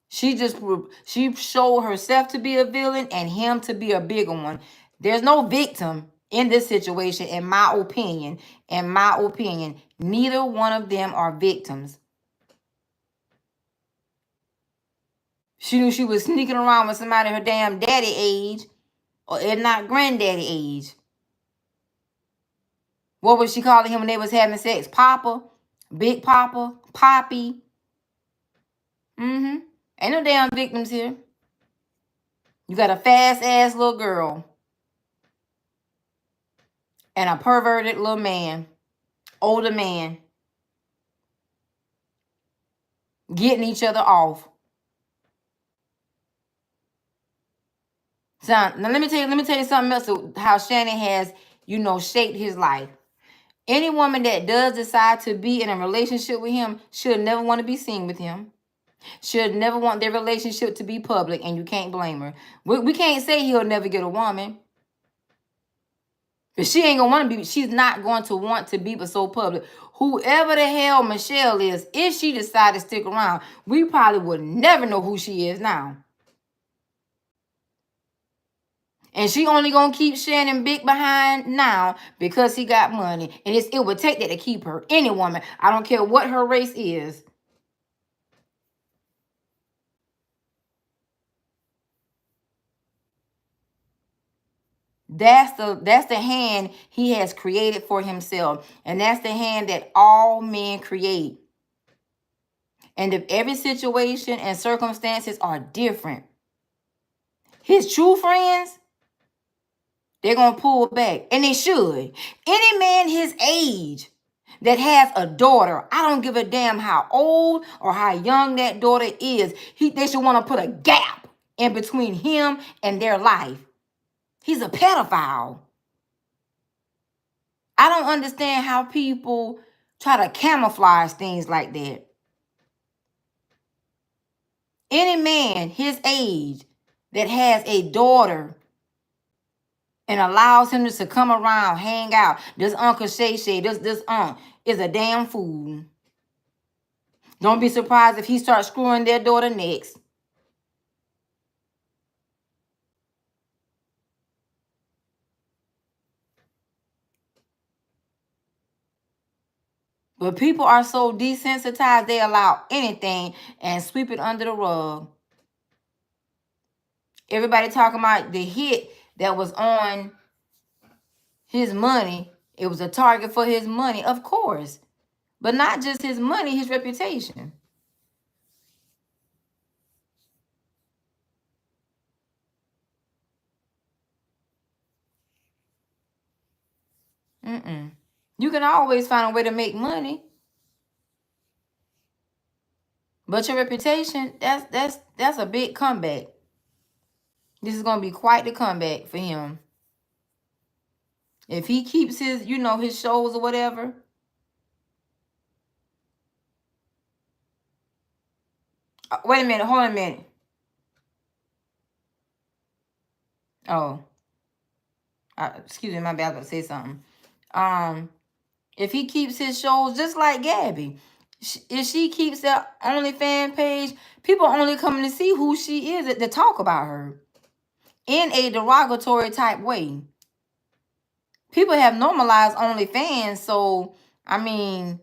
She showed herself to be a villain and him to be a bigger one. There's no victim in this situation, in my opinion. In my opinion, neither one of them are victims. She knew she was sneaking around with somebody her damn daddy age, or if not granddaddy age. What was she calling him when they was having sex? Papa? Big Papa? Poppy? Ain't no damn victims here. You got a fast-ass little girl and a perverted little man, older man, getting each other off. So now let me tell you something else, how Shannon has, shaped his life. Any woman that does decide to be in a relationship with him should never want to be seen with him. Should never want their relationship to be public, and you can't blame her. We can't say he'll never get a woman. But she ain't gonna want to be, she's not going to want to be but so public. Whoever the hell Michelle is, if she decided to stick around, we probably would never know who she is now. And she only gonna keep Shannon big behind now because he got money. And it would take that to keep her. Any woman, I don't care what her race is. That's the hand he has created for himself. And that's the hand that all men create. And if every situation and circumstances are different, his true friends, they're going to pull back. And they should. Any man his age that has a daughter, I don't give a damn how old or how young that daughter is, they should want to put a gap in between him and their life. He's a pedophile. I don't understand how people try to camouflage things like that. Any man his age that has a daughter and allows him just to come around, hang out, this Uncle Shay Shay, this aunt is a damn fool. Don't be surprised if he starts screwing their daughter next. But people are so desensitized, they allow anything and sweep it under the rug. Everybody talking about the hit that was on his money. It was a target for his money, of course. But not just his money, his reputation. You can always find a way to make money. But your reputation, that's a big comeback. This is going to be quite the comeback for him. If he keeps his, his shows or whatever. Wait a minute. Hold on a minute. Oh. Excuse me, my bad. I was going to say something. If he keeps his shows just like Gabby, if she keeps that OnlyFans page, people only coming to see who she is to talk about her in a derogatory type way. People have normalized OnlyFans, so I mean,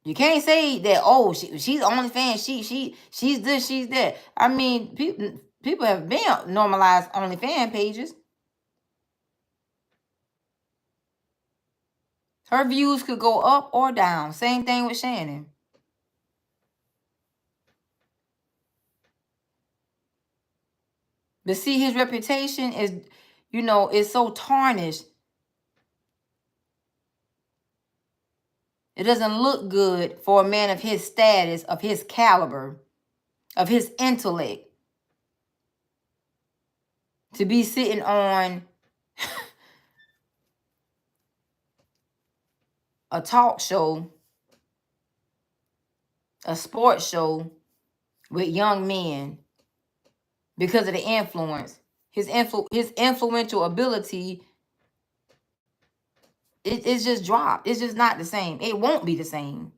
you can't say that. Oh, she's OnlyFans. She's this. She's that. I mean, people have been normalized OnlyFans pages. Her views could go up or down. Same thing with Shannon. But see, his reputation is, is so tarnished. It doesn't look good for a man of his status, of his caliber, of his intellect, to be sitting on a talk show, a sports show with young men because of the influence. His influential ability, it's just dropped. It's just not the same. It won't be the same.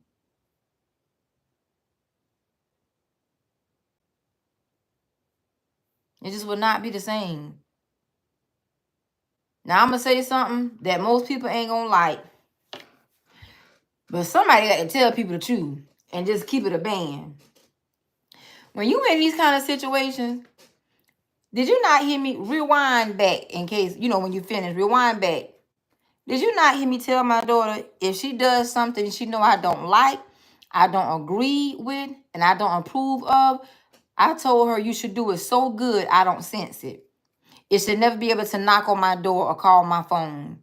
It just will not be the same. Now, I'm going to say something that most people ain't going to like. But somebody got to tell people the truth and just keep it a band. When you in these kind of situations, did you not hear me rewind back in case, when you finish, rewind back. Did you not hear me tell my daughter, if she does something she know I don't like, I don't agree with, and I don't approve of, I told her you should do it so good I don't sense it. It should never be able to knock on my door or call my phone.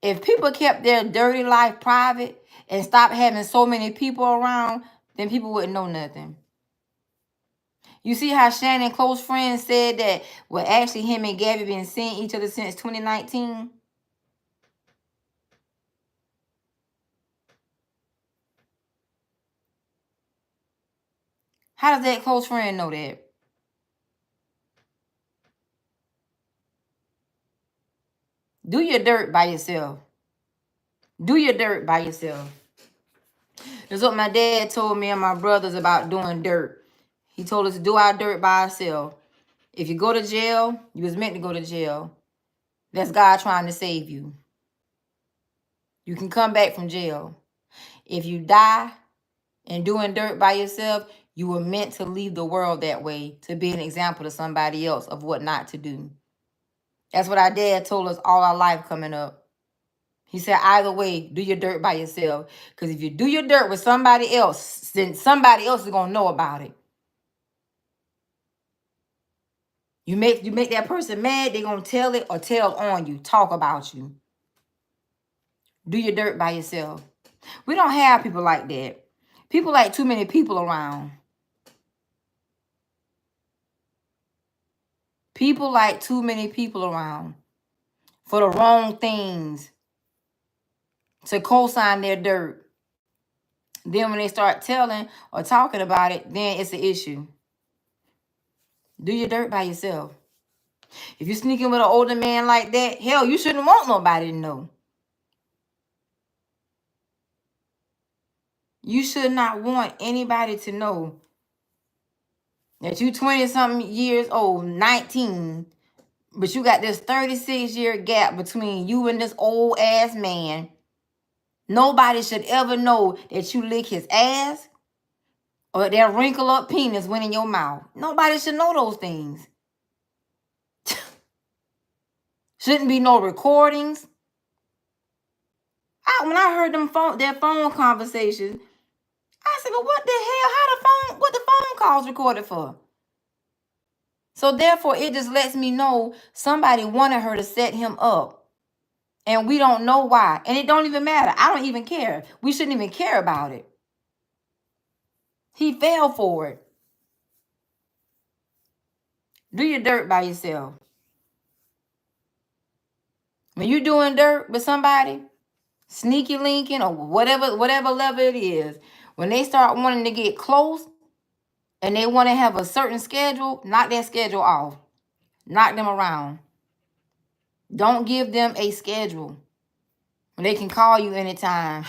If people kept their dirty life private and stopped having so many people around, then people wouldn't know nothing. You see how Shannon close friends said that, well, actually him and Gabby been seeing each other since 2019? How does that close friend know that? Do your dirt by yourself. Do your dirt by yourself. That's what my dad told me and my brothers about doing dirt. He told us to do our dirt by ourselves. If you go to jail, you was meant to go to jail. That's God trying to save you. You can come back from jail. If you die and doing dirt by yourself, you were meant to leave the world that way, to be an example to somebody else of what not to do. That's what our dad told us all our life coming up. He said, either way, do your dirt by yourself. Because if you do your dirt with somebody else, then somebody else is going to know about it. You make that person mad, they're going to tell it or tell on you, talk about you. Do your dirt by yourself. We don't have people like that. People like too many people around. People like too many people around for the wrong things to co-sign their dirt. Then when they start telling or talking about it, then it's an issue. Do your dirt by yourself. If you're sneaking with an older man like that, hell, you shouldn't want nobody to know. You should not want anybody to know that you 20-something years old, 19, but you got this 36-year gap between you and this old ass man. Nobody should ever know that you lick his ass or that wrinkle up penis went in your mouth. Nobody should know those things. Shouldn't be no recordings. When I heard their phone conversations, I said, well, what the hell? What the phone calls recorded for? So therefore, it just lets me know somebody wanted her to set him up. And we don't know why. And it don't even matter. I don't even care. We shouldn't even care about it. He fell for it. Do your dirt by yourself. When you're doing dirt with somebody, sneaky linking or whatever level it is, when they start wanting to get close and they want to have a certain schedule, knock that schedule off. Knock them around. Don't give them a schedule. They can call you anytime.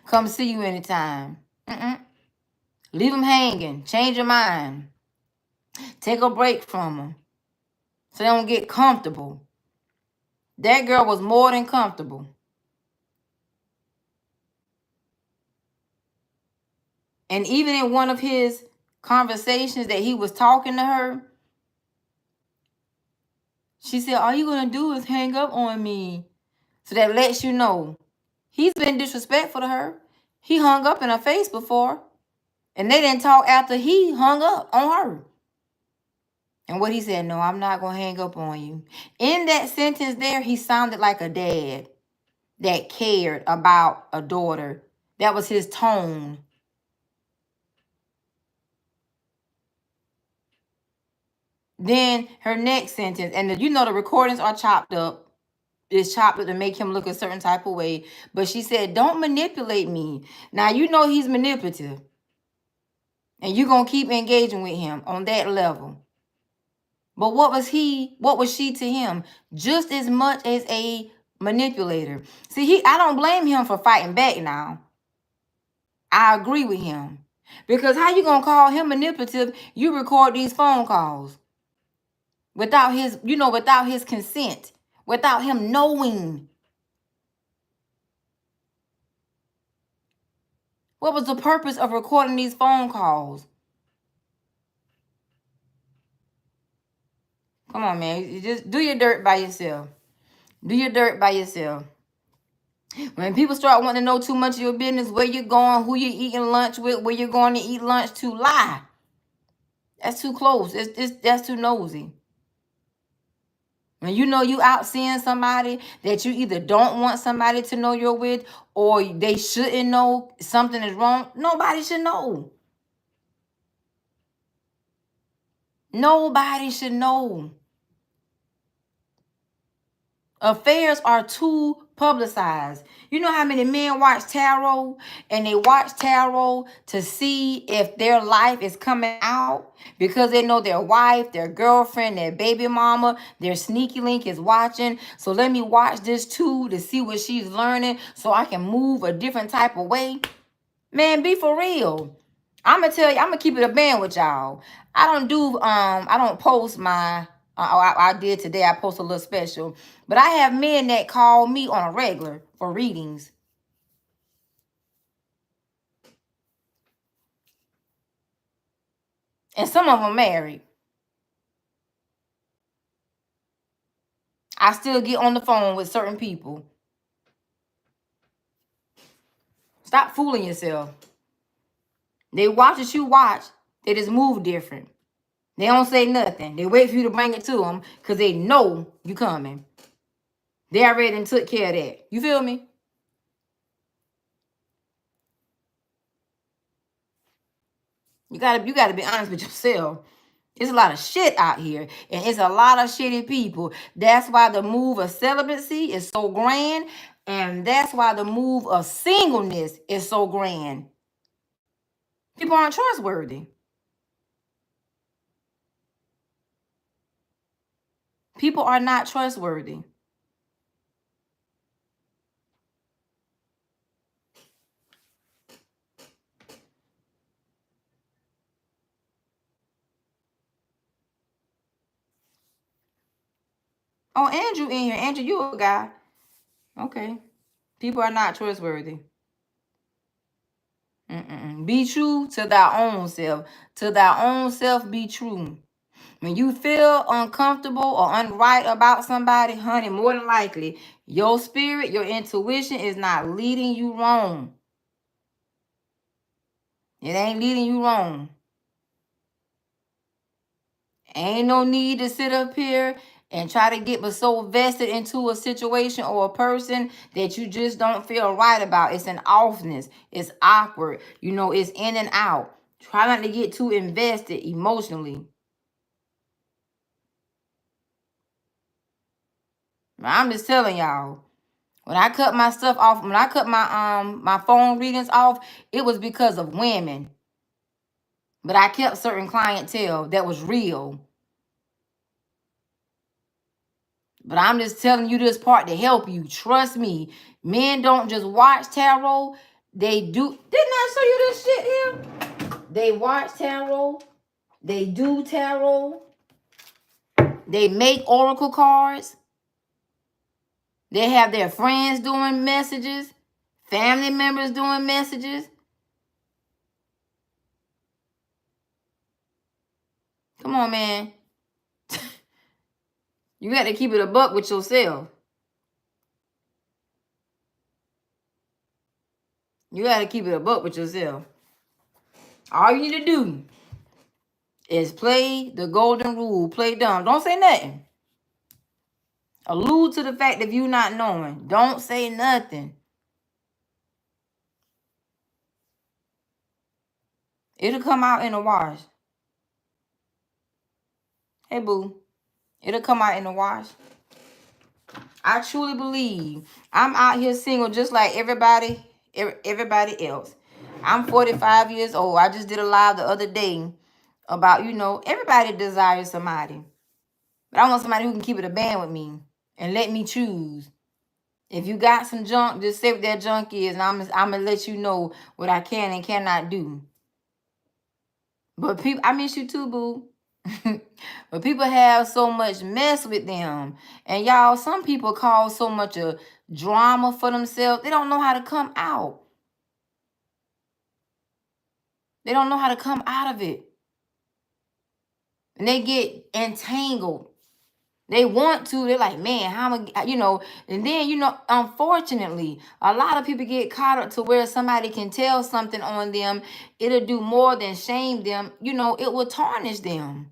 Come see you anytime. Leave them hanging. Change your mind. Take a break from them so they don't get comfortable. That girl was more than comfortable. And even in one of his conversations that he was talking to her, she said, all you going to do is hang up on me. So that lets you know he's been disrespectful to her. He hung up in her face before. And they didn't talk after he hung up on her. And what he said, no, I'm not going to hang up on you. In that sentence there, he sounded like a dad that cared about a daughter. That was his tone. Then her next sentence, and the recordings are chopped up. It's chopped up to make him look a certain type of way. But she said, don't manipulate me. Now, he's manipulative. And you're going to keep engaging with him on that level. But what was she to him? Just as much as a manipulator. See, I don't blame him for fighting back now. I agree with him. Because how you gonna call him manipulative? You record these phone calls without his consent, without him knowing. What was the purpose of recording these phone calls? Come on, man. You just do your dirt by yourself. Do your dirt by yourself. When people start wanting to know too much of your business, where you're going, who you're eating lunch with, where you're going to eat lunch to, lie. That's too close. That's too nosy. When you out seeing somebody that you either don't want somebody to know you're with, or they shouldn't know something is wrong, nobody should know. Nobody should know. Affairs are too publicized. You know how many men watch tarot, and they watch tarot to see if their life is coming out because they know their wife, their girlfriend, their baby mama, their sneaky link is watching. So let me watch this too to see what she's learning so I can move a different type of way. Man, be for real. I'm gonna tell you, I'm gonna keep it a band with y'all. I don't post my I did today. I post a little special. But I have men that call me on a regular for readings. And some of them married. I still get on the phone with certain people. Stop fooling yourself. They watch what you watch. They just move different. They don't say nothing. They wait for you to bring it to them because they know you coming. They already done took care of that. You feel me? You gotta be honest with yourself. There's a lot of shit out here, and it's a lot of shitty people. That's why the move of celibacy is so grand, and that's why the move of singleness is so grand. People aren't trustworthy. People are not trustworthy. Oh, Andrew in here. Andrew, you a guy. Okay. People are not trustworthy. Be true to thy own self. To thy own self, be true. When you feel uncomfortable or unright about somebody, honey, more than likely, your spirit, your intuition is not leading you wrong. It ain't leading you wrong. Ain't no need to sit up here and try to get so vested into a situation or a person that you just don't feel right about. It's an offness. It's awkward. You know, it's in and out. Try not to get too invested emotionally. I'm just telling y'all. When I cut my stuff off, when I cut my phone readings off, it was because of women. But I kept certain clientele that was real. But I'm just telling you this part to help you. Trust me. Men don't just watch tarot. They do. Didn't I show you this shit here? They watch tarot. They do tarot. They make oracle cards. They have their friends doing messages. Family members doing messages. Come on, man. You got to keep it a buck with yourself. You got to keep it a buck with yourself. All you need to do is play the golden rule. Play dumb. Don't say nothing. Allude to the fact of you not knowing. Don't say nothing. It'll come out in the wash. Hey, boo. It'll come out in the wash. I truly believe I'm out here single just like everybody else. I'm 45 years old. I just did a live the other day about, you know, everybody desires somebody. But I want somebody who can keep it a band with me and let me choose. If you got some junk, just say what that junk is, and I'm going to let you know what I can and cannot do. But people, I miss you too, boo. But people have so much mess with them. And y'all, some people cause so much of drama for themselves. They don't know how to come out. They don't know how to come out of it. And they get entangled. They want to. They're like, man, how am I, you know. And then, you know, unfortunately, a lot of people get caught up to where somebody can tell something on them. It'll do more than shame them. You know, it will tarnish them.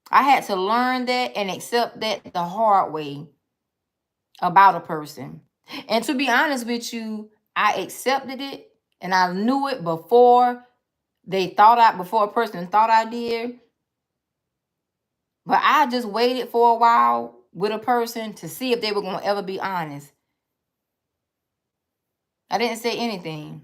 I had to learn that and accept that the hard way about a person. And to be honest with you, I accepted it and I knew it before before a person thought I did. But I just waited for a while with a person to see if they were going to ever be honest. I didn't say anything.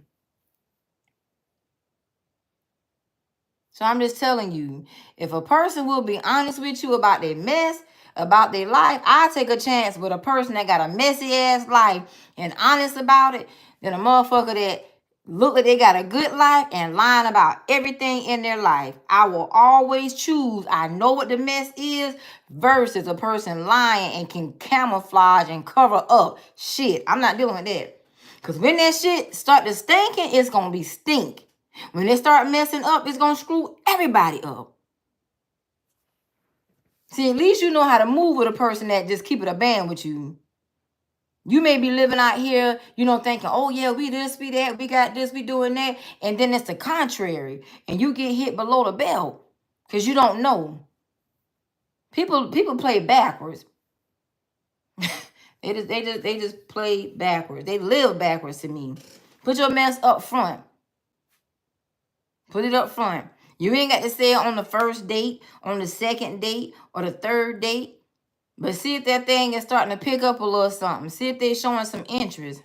So I'm just telling you, if a person will be honest with you about their mess, about their life, I take a chance with a person that got a messy ass life and honest about it than a motherfucker that look like they got a good life and lying about everything in their life. I will always choose, I know what the mess is, versus a person lying and can camouflage and cover up shit. I'm not dealing with that. Because when that shit start to stinking, it's going to be stink. When they start messing up, it's going to screw everybody up. See, at least you know how to move with a person that just keep it a band with you. You may be living out here, thinking, oh yeah, we this, we that, we got this, we doing that. And then it's the contrary. And you get hit below the belt because you don't know. People play backwards. they just play backwards. They live backwards to me. Put your mess up front. Put it up front. You ain't got to say it on the first date, on the second date, or the third date. But see if that thing is starting to pick up a little something. See if they're showing some interest.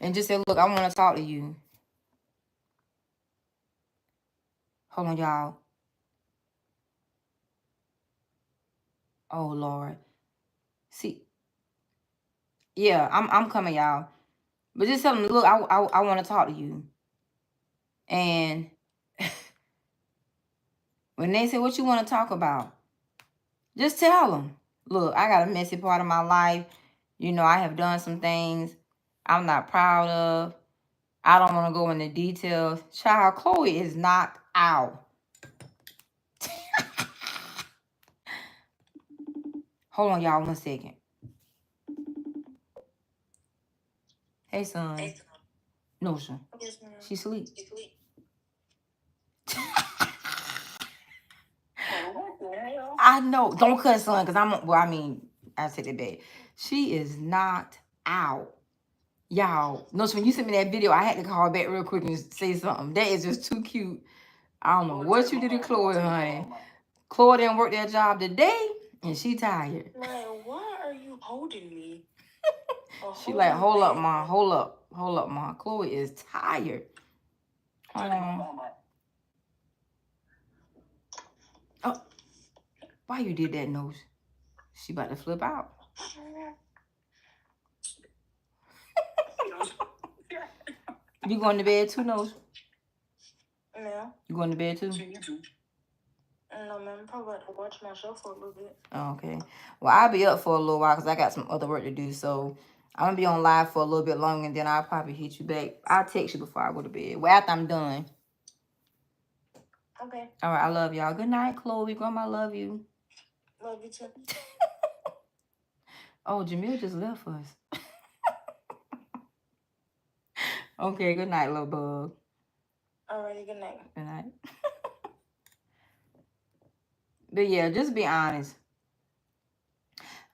And just say, look, I want to talk to you. Hold on, y'all. Oh, Lord. See. Yeah, I'm coming, y'all. But just tell them, look, I want to talk to you. And when they say, what you want to talk about? Just tell them, look, I got a messy part of my life. I have done some things I'm not proud of. I don't want to go into details. Child, Chloe is knocked out. Hold on, y'all, 1 second. Hey, son. No, son. Yes, ma'am. She sleep. I know. Don't cuss, son, because I said it back. She is knocked out. Y'all, notice when you sent me that video, I had to call back real quick and say something. That is just too cute. I don't know what you did to Chloe, honey. Chloe didn't work that job today, and she tired. Maya, why are you holding me? She like, hold up, Ma. Hold up, Ma. Chloe is tired. Oh, why you did that, Nose? She about to flip out. You going to bed too, Nose? Yeah. You going to bed too? No, man. I'm probably about to watch my show for a little bit. Okay. Well, I'll be up for a little while because I got some other work to do. So I'm going to be on live for a little bit longer, and then I'll probably hit you back. I'll text you before I go to bed. Well, after I'm done. Okay. All right. I love y'all. Good night, Chloe. Grandma, love you. Love you too. Oh, Jamil just left us. Okay. Good night, little bug. Alrighty. Good night. Good night. But yeah, just be honest.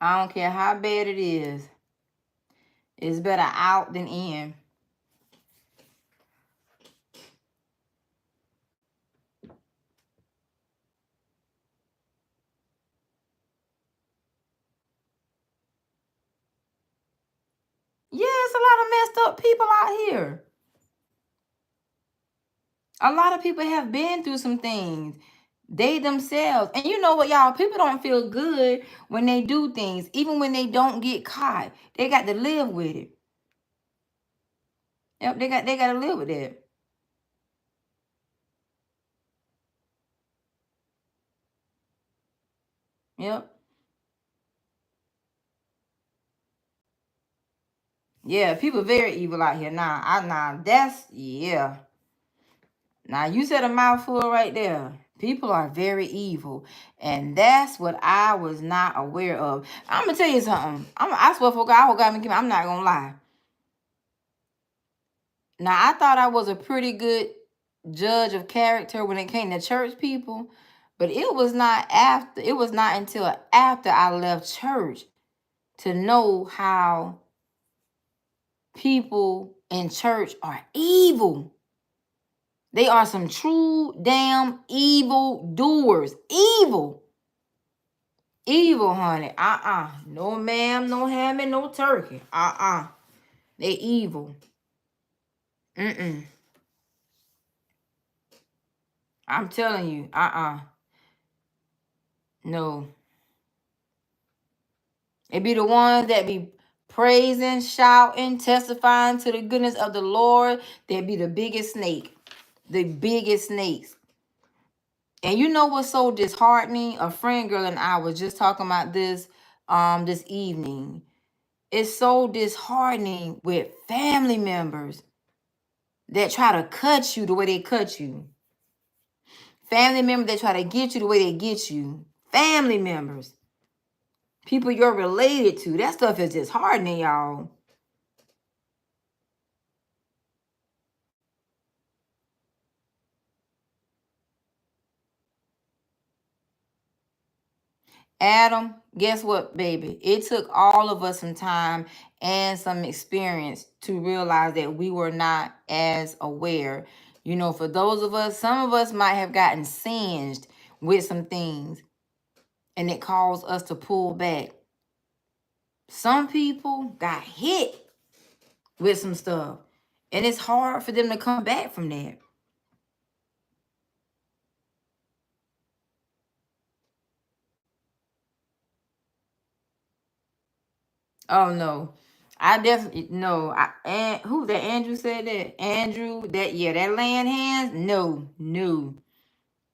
I don't care how bad it is. It's better out than in. Yeah, it's a lot of messed up people out here. A lot of people have been through some things. They themselves. And you know what, y'all? People don't feel good when they do things. Even when they don't get caught. They got to live with it. Yep, they got to live with it. Yep. Yeah, people very evil out here. Yeah. Now, you said a mouthful right there. People are very evil. And that's what I was not aware of. I'm going to tell you something. I swear for God, I'm not going to lie. Now, I thought I was a pretty good judge of character when it came to church people. But it was not until after I left church to know how people in church are evil. They are some true damn evil doers. Evil. Evil, honey. No ma'am, no ham, and no turkey. They evil. I'm telling you. No. It be the ones that be praising, shouting, testifying to the goodness of the Lord. They be the biggest snake. The biggest snakes. And you know what's so disheartening? A friend girl and I was just talking about this this evening. It's so disheartening with family members that try to cut you the way they cut you. Family members that try to get you the way they get you. family members, people you're related to. That stuff is just hardening, y'all. Adam, guess what, baby? It took all of us some time and some experience to realize that we were not as aware. You know, for those of us, some of us might have gotten singed with some things and it caused us to pull back. Some people got hit with some stuff and it's hard for them to come back from that. Oh no. I definitely no. And who that Andrew said that? Andrew, that yeah, that laying hands? No, no.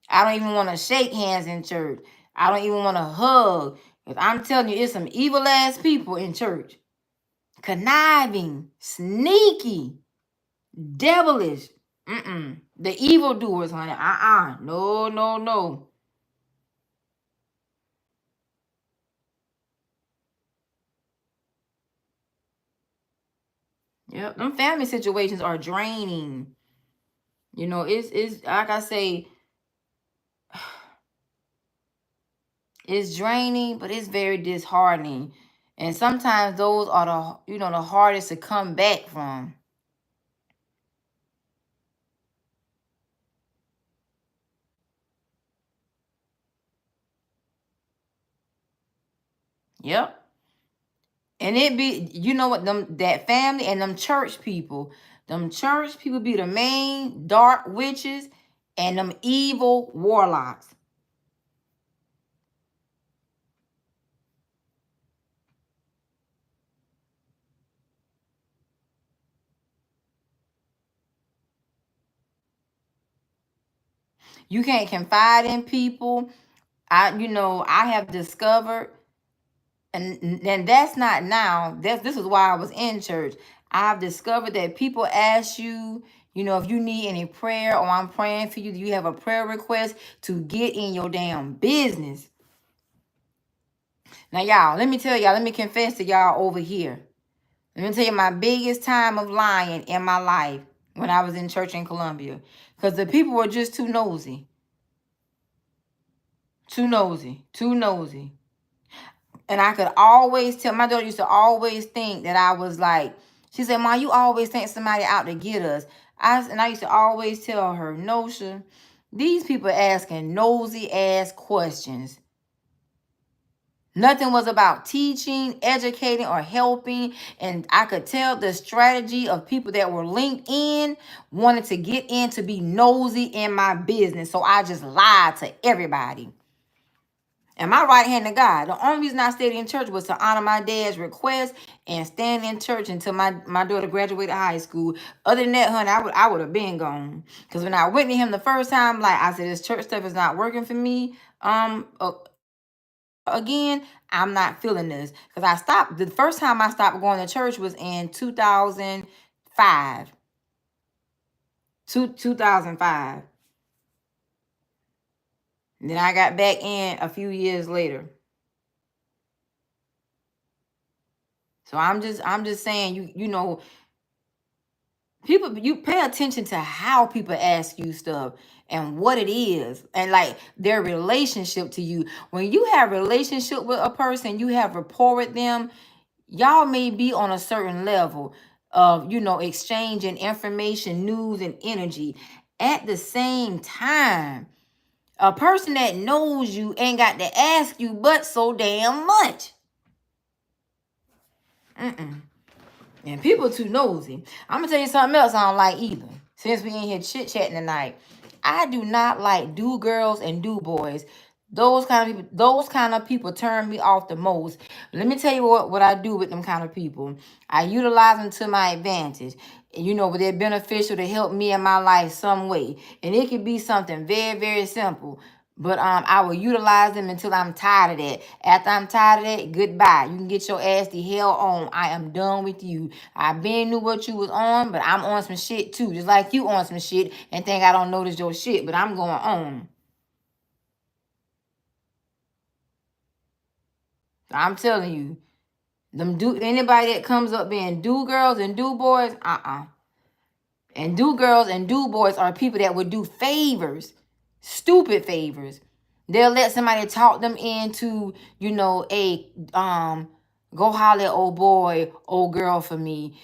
I don't even want to shake hands in church. I don't even want to hug. Cause I'm telling you, it's some evil ass people in church. Conniving, sneaky, devilish. The evildoers, honey. No, no, no. Yep, them family situations are draining. You know, it's like I say, it's draining, but it's very disheartening. And sometimes those are the hardest to come back from. Yep. And it be, you know what, them that family and them church people. Them church people be the main dark witches and them evil warlocks. You can't confide in people. I have discovered, and that's not now. This is why I was in church. I've discovered that people ask you, if you need any prayer or I'm praying for you, do you have a prayer request to get in your damn business? Now, y'all, let me confess to y'all over here. Let me tell you my biggest time of lying in my life when I was in church in Columbia. Because the people were just too nosy. Too nosy. Too nosy. And I could always tell, my daughter used to always think that I was like, she said, "Mom, you always think somebody out to get us." I used to always tell her, "Nosha, these people asking nosy ass questions. Nothing was about teaching, educating, or helping." And I could tell the strategy of people that were linked in wanted to get in to be nosy in my business. So I just lied to everybody. And my right hand to God. The only reason I stayed in church was to honor my dad's request and stand in church until my daughter graduated high school. Other than that, honey, I would have been gone. Because when I went to him the first time, like I said, this church stuff is not working for me. Again, I'm not feeling this. Because the first time I stopped going to church was in 2005. 2005. And then I got back in a few years later. So I'm just saying, people, you pay attention to how people ask you stuff and what it is and like their relationship to you. When you have a relationship with a person, you have rapport with them, y'all may be on a certain level of, exchanging information, news, and energy. At the same time, a person that knows you ain't got to ask you but so damn much. And people too nosy. I'm gonna tell you something else I don't like either. Since we in here chit-chatting tonight, I do not like do girls and do boys. Those kind of people turn me off the most. Let me tell you what I do with them kind of people. I utilize them to my advantage. But they're beneficial to help me in my life some way. And it could be something very, very simple. But I will utilize them until I'm tired of that. After I'm tired of that, goodbye. You can get your ass the hell on. I am done with you. I been knew what you was on, but I'm on some shit too. Just like you on some shit and think I don't notice your shit, but I'm going on. I'm telling you. Anybody that comes up being do girls and do boys, And do girls and do boys are people that would do favors, stupid favors. They'll let somebody talk them into, a go holler at old boy, old girl for me,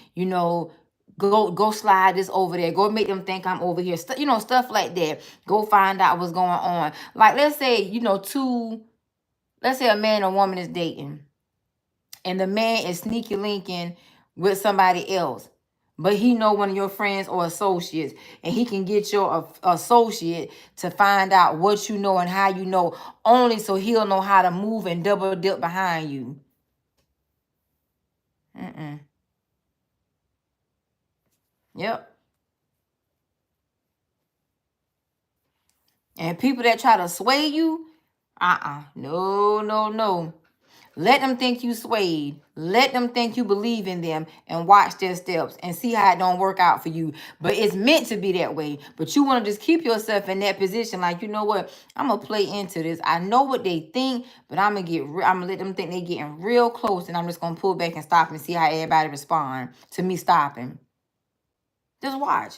go slide this over there, go make them think I'm over here, stuff like that. Go find out what's going on. Like let's say, let's say a man and a woman is dating and the man is sneaky linking with somebody else, but he know one of your friends or associates, and he can get your associate to find out what you know and how you know, only so he'll know how to move and double dip behind you. Yep. And people that try to sway you, no, no, no. Let them think you swayed. Let them think you believe in them and watch their steps and see how it don't work out for you. But it's meant to be that way. But you want to just keep yourself in that position like, you know what? I'm going to play into this. I know what they think, but I'm going to let them think they getting real close, and I'm just going to pull back and stop and see how everybody respond to me stopping. Just watch.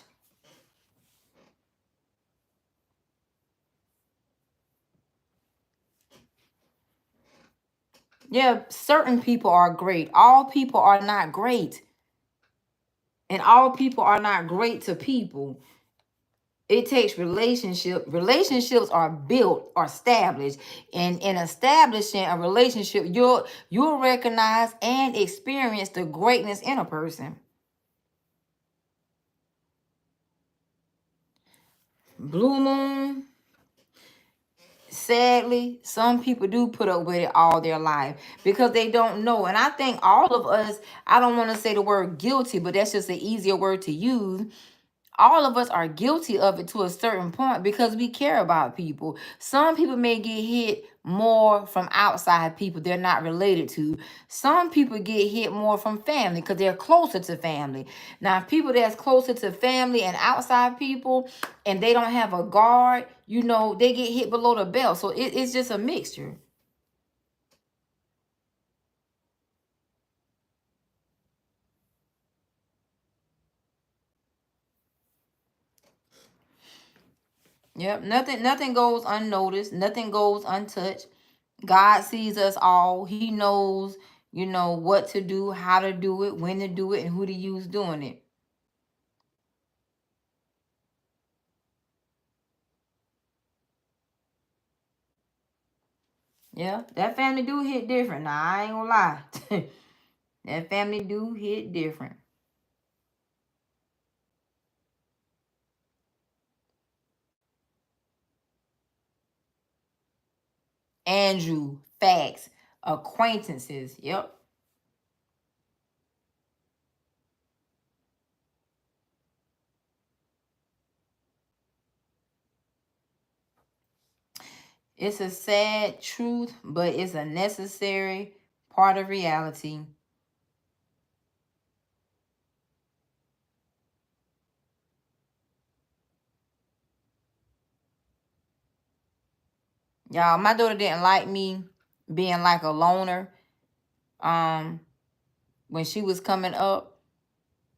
Yeah, certain people are great. All people are not great. And all people are not great to people. It takes relationships are built or established, and in establishing a relationship, you'll recognize and experience the greatness in a person. Blue moon, sadly, some people do put up with it all their life because they don't know. And I think all of us, I don't want to say the word guilty, but that's just an easier word to use. All of us are guilty of it to a certain point because we care about people. Some people may get hit more from outside people they're not related to. Some people get hit more from family because they're closer to family. Now, people that's closer to family and outside people and they don't have a guard, they get hit below the belt. So it's just a mixture. Yep, nothing goes unnoticed, nothing goes untouched. God sees us all. He knows, what to do, how to do it, when to do it, and who to use doing it. Yeah, that family do hit different. Now, I ain't gonna lie. That family do hit different. Andrew, facts, acquaintances. Yep. It's a sad truth, but it's a necessary part of reality. Y'all, my daughter didn't like me being like a loner when she was coming up.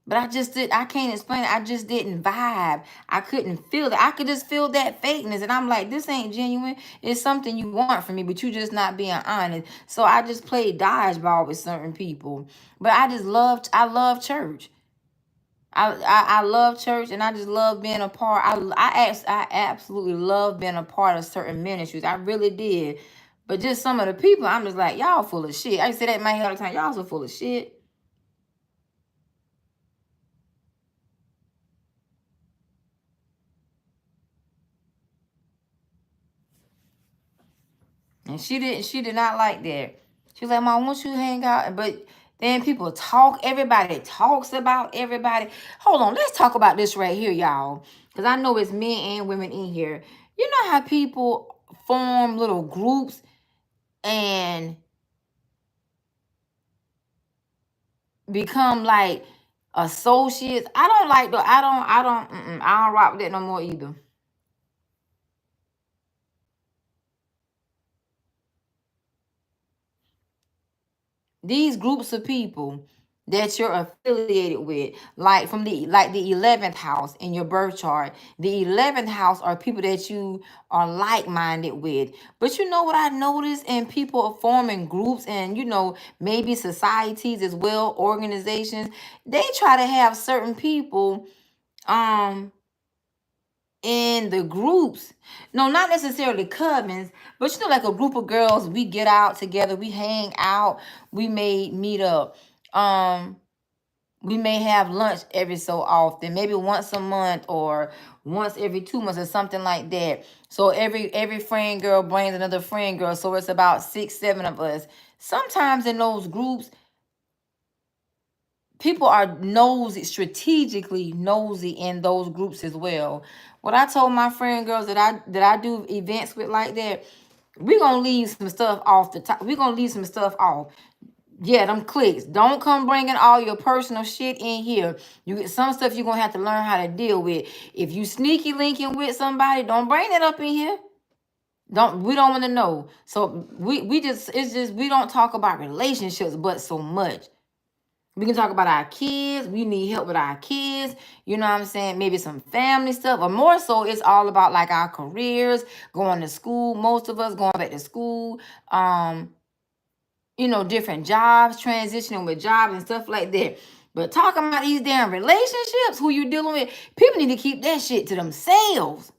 But I can't explain it. I just didn't vibe. I couldn't feel it. I could just feel that fakeness. And I'm like, this ain't genuine. It's something you want from me, but you just not being honest. So I just played dodgeball with certain people. But I love church. I love church, and I just love being a part. I absolutely love being a part of certain ministries. I really did. But just some of the people, I'm just like, y'all full of shit. I say that in my head all the time. Y'all so full of shit. And she did not like that. She was like, Mom, won't you hang out? But then people talk, everybody talks about everybody. Hold on, let's talk about this right here, y'all. Because I know it's men and women in here. You know how people form little groups and become like associates? I don't like the, I don't rock with that no more either. these groups of people that you're affiliated with, like from the 11th house in your birth chart. The 11th house are people that you are like-minded with. But you know what I noticed? And people are forming groups and maybe societies as well, organizations. They try to have certain people um in the groups. No, not necessarily covens, but like a group of girls, we get out together, we hang out, we may meet up. We may have lunch every so often, maybe once a month or once every 2 months or something like that. So every friend girl brings another friend girl, so it's about 6 7 of us. Sometimes in those groups, people are strategically nosy in those groups as well. What I told my friend girls that I do events with like that, we're gonna leave some stuff off the top. We're gonna leave some stuff off. Yeah, them clicks. Don't come bringing all your personal shit in here. You get some stuff you're gonna have to learn how to deal with. If you sneaky linking with somebody, don't bring that up in here. We don't want to know. So we just it's just we don't talk about relationships but so much. We can talk about our kids. We need help with our kids. You know what I'm saying? Maybe some family stuff. Or more so, it's all about like our careers, going to school. Most of us going back to school. Different jobs, transitioning with jobs and stuff like that. But talking about these damn relationships, who you dealing with, people need to keep that shit to themselves.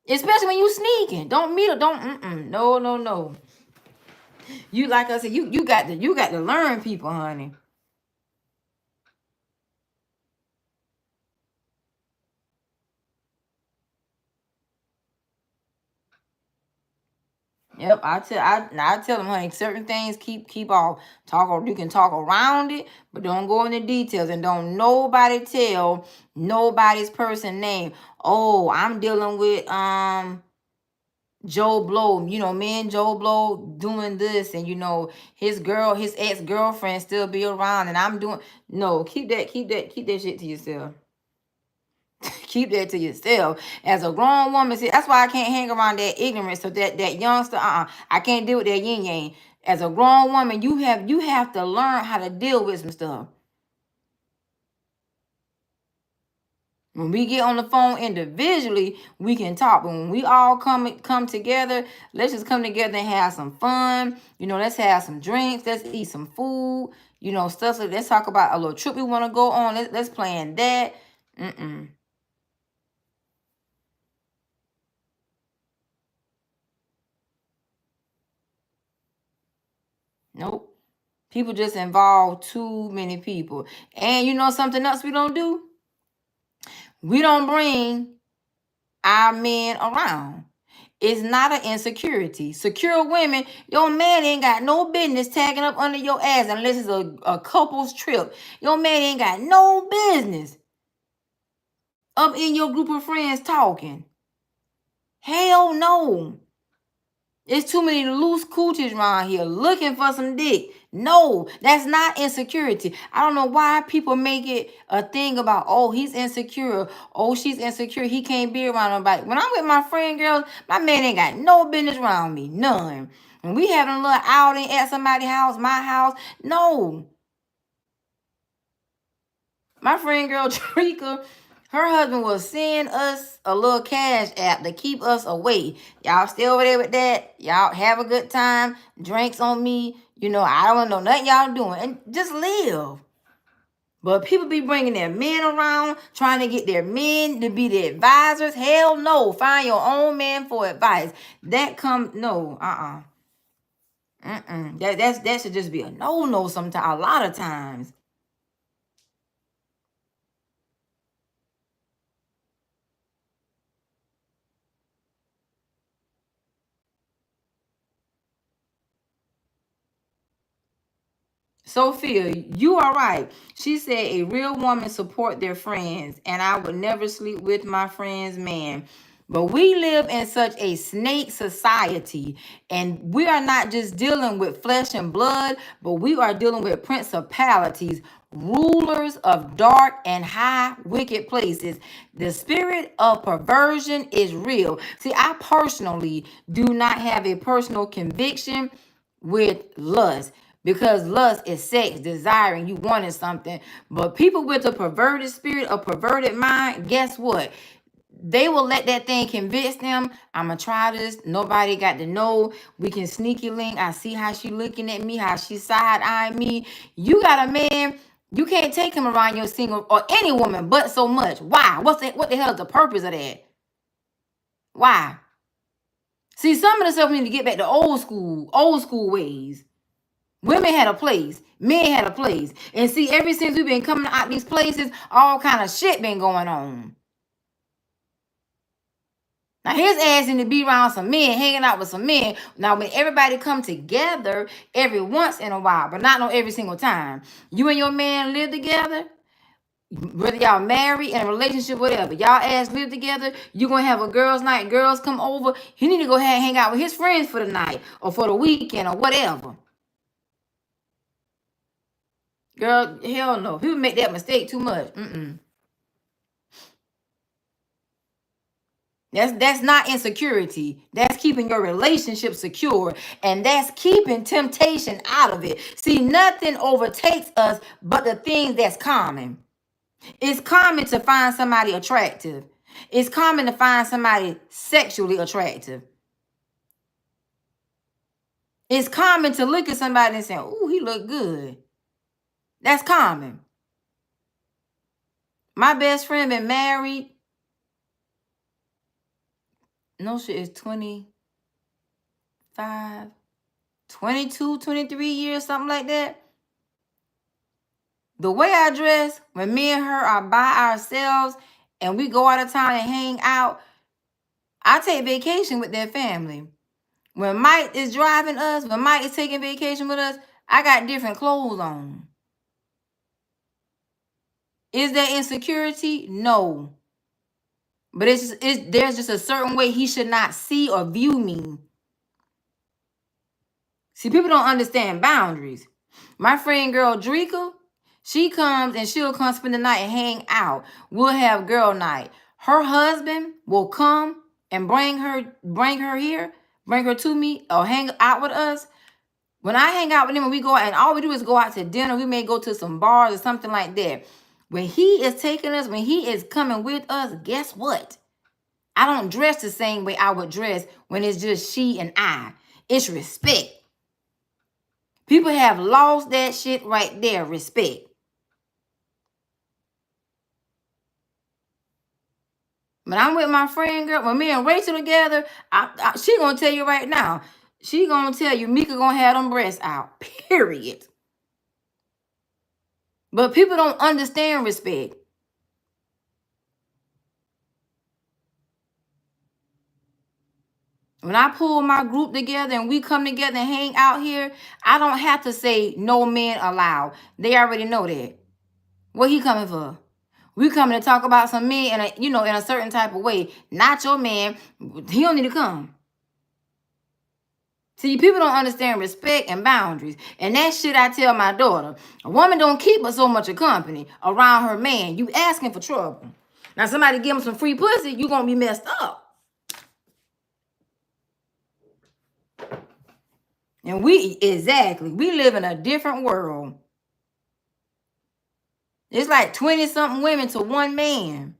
Especially when you sneaking. Don't meet or don't no. You like I said, you got to learn people, honey. Yep, I tell them, honey, certain things keep off. You can talk around it, but don't go into details and don't nobody tell nobody's person name. Oh, I'm dealing with Joe Blow. Me and Joe Blow doing this, and his ex-girlfriend still be around, and I'm doing no. Keep that shit to yourself. Keep that to yourself. As a grown woman, see, that's why I can't hang around that ignorance of that youngster. I can't deal with that yin yang. As a grown woman, you have to learn how to deal with some stuff. When we get on the phone individually, we can talk. But when we all come together, let's just come together and have some fun. Let's have some drinks. Let's eat some food. Stuff like, let's talk about a little trip we want to go on. Let's plan that. Nope. People just involve too many people. And something else we don't do? We don't bring our men around. It's not an insecurity. Secure women, your man ain't got no business tagging up under your ass unless it's a couple's trip. Your man ain't got no business up in your group of friends talking. Hell no. It's too many loose coochies around here looking for some dick. No, that's not insecurity. I don't know why people make it a thing about, oh, he's insecure. Oh, she's insecure. He can't be around nobody. When I'm with my friend girls, my man ain't got no business around me. None. When we having a little outing at somebody's house, my house, no. My friend girl, Trika, her husband will send us a little cash app to keep us away. Y'all stay over there with that. Y'all have a good time. Drinks on me. I don't want to know nothing y'all doing. And just live. But people be bringing their men around, trying to get their men to be the advisors. Hell no. Find your own man for advice. No. That should just be a no sometimes. A lot of times. Sophia, you are right. She said a real woman support their friends, and I would never sleep with my friend's man. But we live in such a snake society, and we are not just dealing with flesh and blood, but we are dealing with principalities, rulers of dark and high wicked places. The spirit of perversion is real. See, I personally do not have a personal conviction with lust, Because lust is sex, desiring, you wanting something. But people with a perverted spirit, a perverted mind, guess what? They will let that thing convince them. I'm gonna try this. Nobody got to know. We can sneaky link. I see how she looking at me, how she side-eyeing me. You got a man, you can't take him around your single or any woman but so much. Why? What the hell is the purpose of that? Why? See, some of the stuff we need to get back to old school ways. Women had a place, men had a place. And see, ever since we've been coming out these places, all kind of shit been going on. Now his ass need to be around some men, hanging out with some men. Now when everybody come together every once in a while, but not on every single time. You and your man live together, whether y'all married, in a relationship, whatever. Y'all ass live together, you gonna have a girls' night, girls come over. He need to go ahead and hang out with his friends for the night or for the weekend or whatever. Girl, hell no. People make that mistake too much. That's not insecurity. That's keeping your relationship secure. And that's keeping temptation out of it. See, nothing overtakes us but the things that's common. It's common to find somebody attractive. It's common to find somebody sexually attractive. It's common to look at somebody and say, "Ooh, he look good." That's common. My best friend been married. No shit, is 25, 22, 23 years, something like that. The way I dress, when me and her are by ourselves and we go out of town and hang out, I take vacation with their family. When Mike is driving us, when Mike is taking vacation with us, I got different clothes on. Is there insecurity? No. But there's just a certain way he should not see or view me. See, people don't understand boundaries. My friend girl Drika, she comes and she'll come spend the night and hang out. We'll have girl night. Her husband will come and bring her here, bring her to me, or hang out with us. When I hang out with him and we go out, and all we do is go out to dinner, we may go to some bars or something like that. When he is taking us, when he is coming with us, guess what? I don't dress the same way I would dress when it's just she and I. It's respect. People have lost that shit right there, respect. When I'm with my friend girl, when me and Rachel together, she gonna tell you right now. She gonna tell you Mika gonna have them breasts out, period. But people don't understand respect. When I pull my group together and we come together and hang out here, I don't have to say no men allowed. They already know that. What he coming for? We coming to talk about some men in a certain type of way. Not your man. He don't need to come. See, people don't understand respect and boundaries. And that shit I tell my daughter. A woman don't keep her so much of company around her man. You asking for trouble. Now somebody give him some free pussy, you gonna be messed up. And we live in a different world. It's like 20-something women to one man.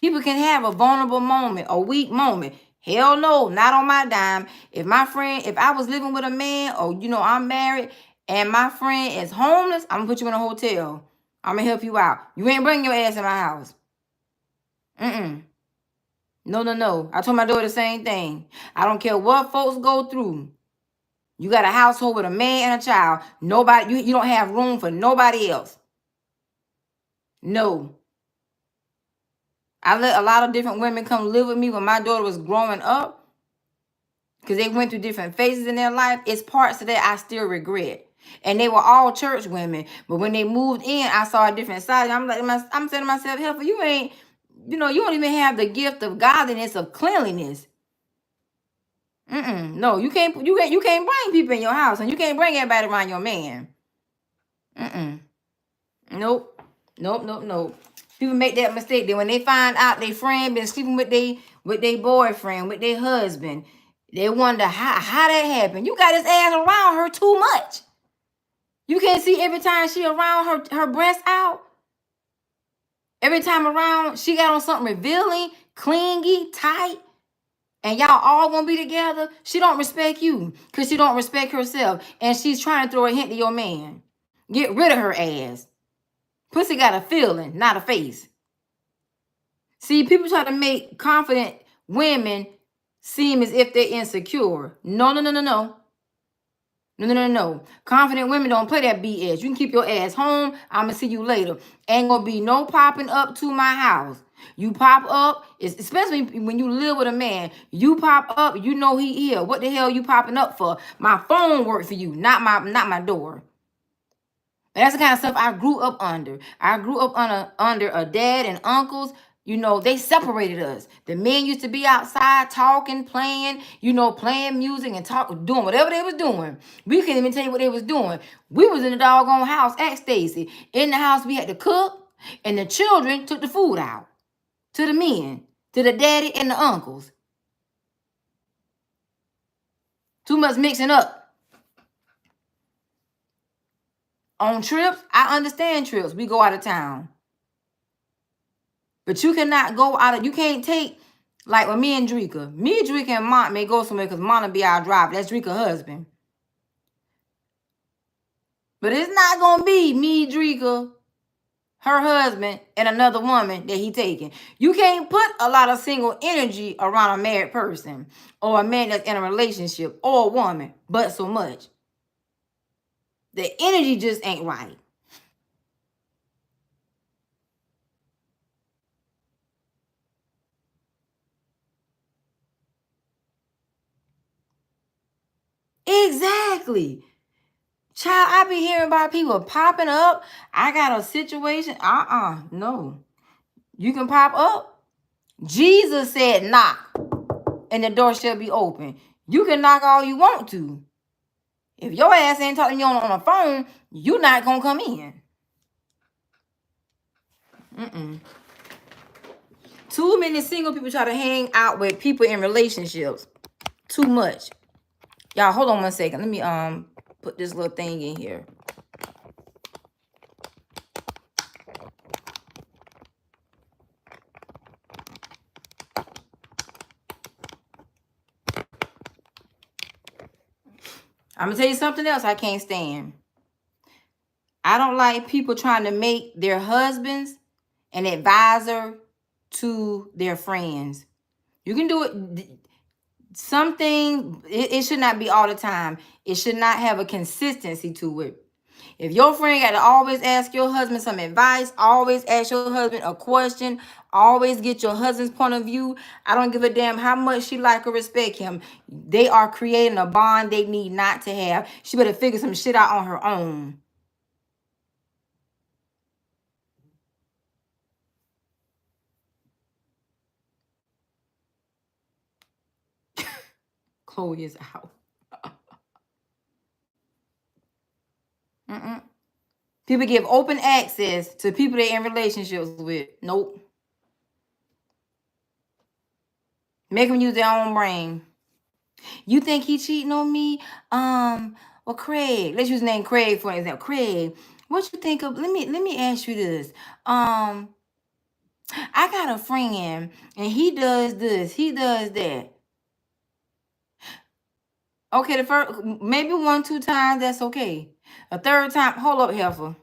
People can have a vulnerable moment, a weak moment. Hell no, not on my dime. If I was living with a man, or I'm married, and my friend is homeless, I'm gonna put you in a hotel. I'm gonna help you out. You ain't bringing your ass in my house. No. I told my daughter the same thing. I don't care what folks go through. You got a household with a man and a child. Nobody, you don't have room for nobody else. No. I let a lot of different women come live with me when my daughter was growing up, because they went through different phases in their life. It's parts of that I still regret. And they were all church women. But when they moved in, I saw a different side. I'm saying to myself, Heifer, you ain't, you don't even have the gift of godliness, of cleanliness. No, you can't bring people in your house, and you can't bring everybody around your man. Nope. People make that mistake. Then when they find out their friend been sleeping with their boyfriend, with their husband, They wonder how that happened. You got his ass around her too much. You can't see every time she around her breast out. Every time around, she got on something revealing, clingy, tight, and y'all all gonna be together. She don't respect you because she don't respect herself, and she's trying to throw a hint to your man. Get rid of her ass. Pussy got a feeling, not a face. See, people try to make confident women seem as if they're insecure. No, no, no, no, no. No, no, no, no. Confident women don't play that BS. You can keep your ass home. I'ma see you later. Ain't gonna be no popping up to my house. You pop up, especially when you live with a man. You pop up, you know he here. What the hell you popping up for? My phone work for you, not my door. That's the kind of stuff I grew up under. I grew up under a dad and uncles. You know, they separated us. The men used to be outside talking, playing, playing music and doing whatever they was doing. We couldn't even tell you what they was doing. We was in the doggone house at Stacy. In the house, we had to cook, and the children took the food out to the men, to the daddy and the uncles. Too much mixing up. On trips, I understand trips. We go out of town. But you cannot go out of, you can't take, like with me and Drika. Me, Drika, and Mont may go somewhere because Mont will be our driver. That's Drika's husband. But it's not going to be me, Drika, her husband, and another woman that he taking. You can't put a lot of single energy around a married person or a man that's in a relationship or a woman, but so much. The energy just ain't right. Exactly. Child, I be hearing about people popping up. I got a situation. No. You can pop up. Jesus said knock, and the door shall be open. You can knock all you want to. If your ass ain't talking to you on the phone, you not going to come in. Too many single people try to hang out with people in relationships. Too much. Y'all, hold on one second. Let me put this little thing in here. I'm going to tell you something else I can't stand. I don't like people trying to make their husbands an advisor to their friends. You can do it. Something, it should not be all the time. It should not have a consistency to it. If your friend got to always ask your husband some advice, always ask your husband a question, always get your husband's point of view, I don't give a damn how much she like or respect him. They are creating a bond they need not to have. She better figure some shit out on her own. Chloe is out. People give open access to people they're in relationships with. Nope. Make them use their own brain. You think he cheating on me? Well, Craig. Let's use the name Craig for example. Craig, what you think of? Let me ask you this. I got a friend and he does this. He does that. Okay, the first maybe 1-2 times that's okay. A third time, hold up, heifer.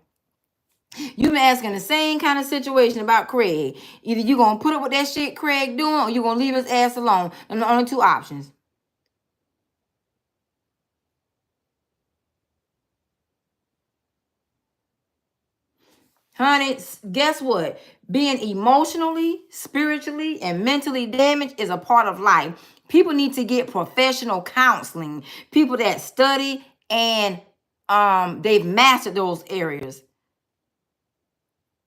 You've been asking the same kind of situation about Craig. Either you're going to put up with that shit Craig doing or you're going to leave his ass alone. And the only two options. Honey, guess what? Being emotionally, spiritually, and mentally damaged is a part of life. People need to get professional counseling. People that study and they've mastered those areas.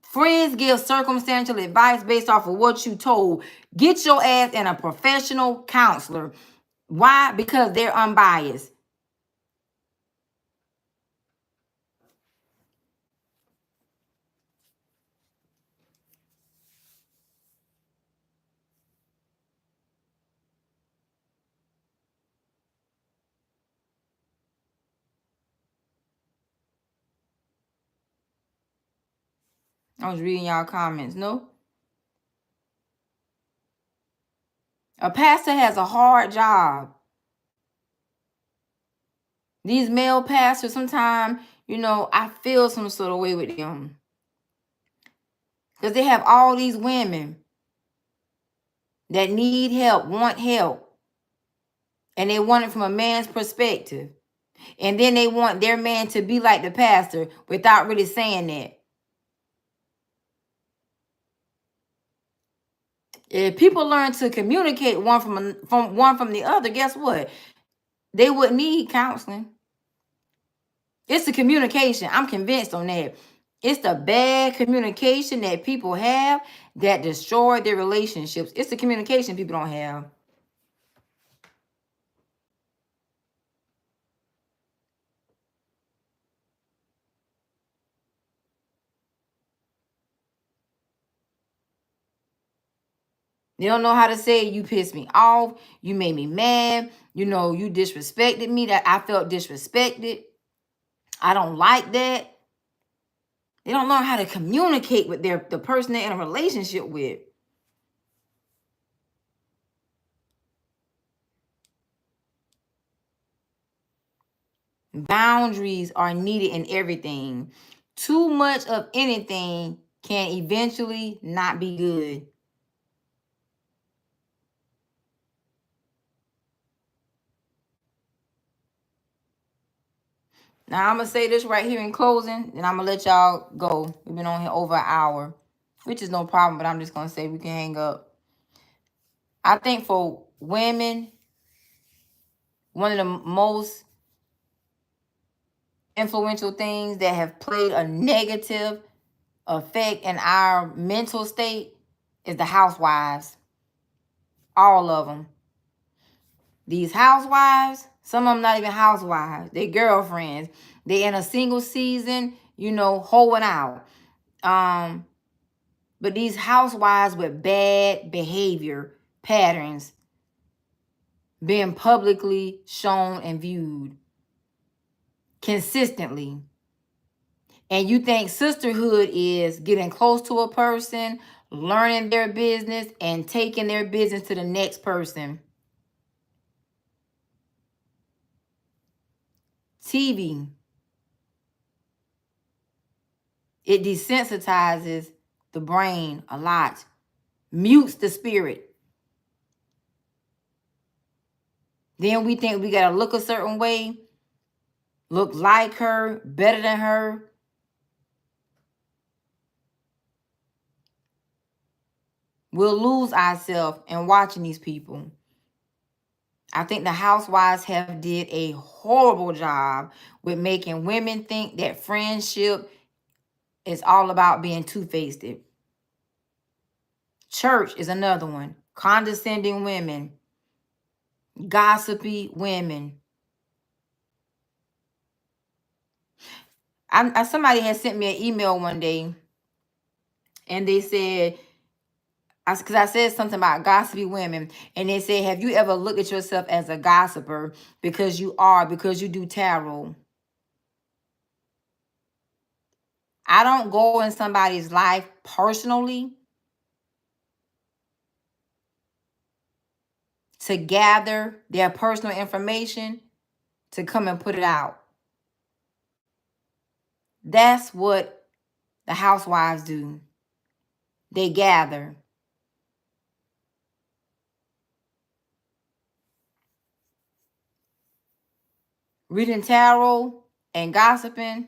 Friends give circumstantial advice based off of what you told. Get your ass in a professional counselor. Why? Because they're unbiased. I was reading y'all comments. No? A pastor has a hard job. These male pastors, sometimes, I feel some sort of way with them. Because they have all these women that need help, want help. And they want it from a man's perspective. And then they want their man to be like the pastor without really saying that. If people learn to communicate one from the other, guess what? They wouldn't need counseling. It's the communication. I'm convinced on that. It's the bad communication that people have that destroy their relationships. It's the communication people don't have. They don't know how to say, you pissed me off, you made me mad, you disrespected me, that I felt disrespected. I don't like that. They don't learn how to communicate with the person they're in a relationship with. Boundaries are needed in everything. Too much of anything can eventually not be good. Now, I'm going to say this right here in closing, and I'm going to let y'all go. We've been on here over an hour, which is no problem, but I'm just going to say we can hang up. I think for women, one of the most influential things that have played a negative effect in our mental state is the housewives. All of them. These housewives, some of them not even housewives. They girlfriends. They in a single season, hoeing out. But these housewives with bad behavior patterns being publicly shown and viewed consistently. And you think sisterhood is getting close to a person, learning their business, and taking their business to the next person. TV. It desensitizes the brain a lot. Mutes the spirit. Then we think we got to look a certain way, look like her, better than her. We'll lose ourselves in watching these people. I think the housewives have did a horrible job with making women think that friendship is all about being two-faced. Church is another one. Condescending women. Gossipy women. Somebody had sent me an email one day, and they said, because I said something about gossipy women, and they said, have you ever looked at yourself as a gossiper? Because you do tarot. I don't go in somebody's life personally to gather their personal information to come and put it out. That's what the housewives do. They gather. Reading tarot and gossiping,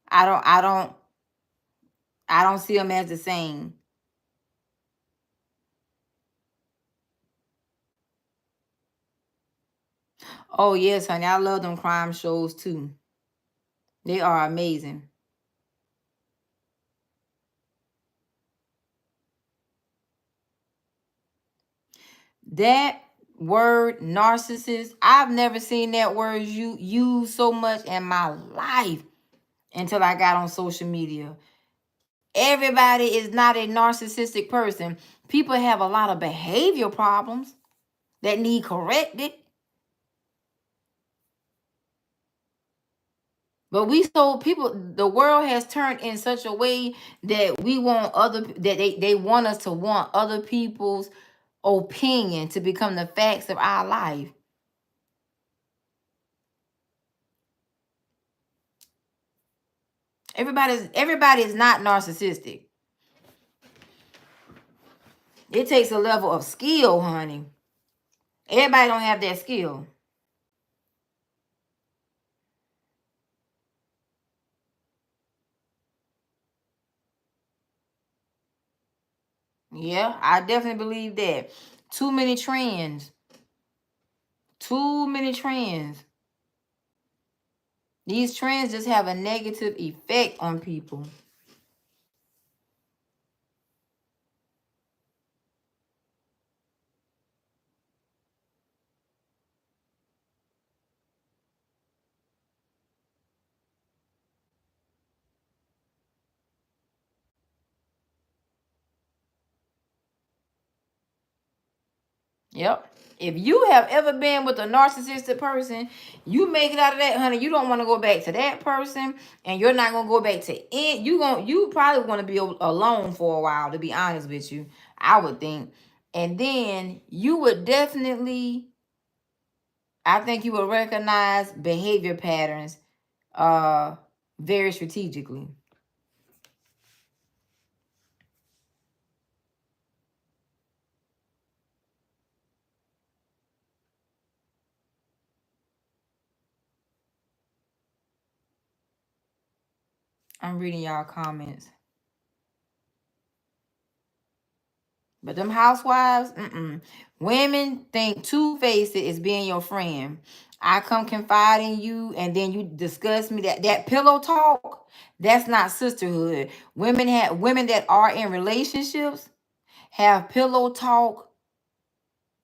I don't see them as the same. Oh yes, honey, I love them crime shows too. They are amazing. That word narcissist, I've never seen that word used so much in my life until I got on social media. Everybody is not a narcissistic person. People have a lot of behavior problems that need corrected. But the world has turned in such a way that we want they want us to want other people's opinion to become the facts of our life. Everybody is not narcissistic. It takes a level of skill, honey. Everybody don't have that skill. Yeah, I definitely believe that. Too many trends. Too many trends. These trends just have a negative effect on people. Yep. If you have ever been with a narcissistic person, you make it out of that, honey. You don't want to go back to that person, and you're not gonna go back to it. You probably want to be alone for a while, to be honest with you. I would think. And then you would definitely, I think you would recognize behavior patterns very strategically. I'm reading y'all comments. But them housewives, women think two-faced is being your friend. I come confide in you, and then you discuss me. That pillow talk, that's not sisterhood. Women that are in relationships have pillow talk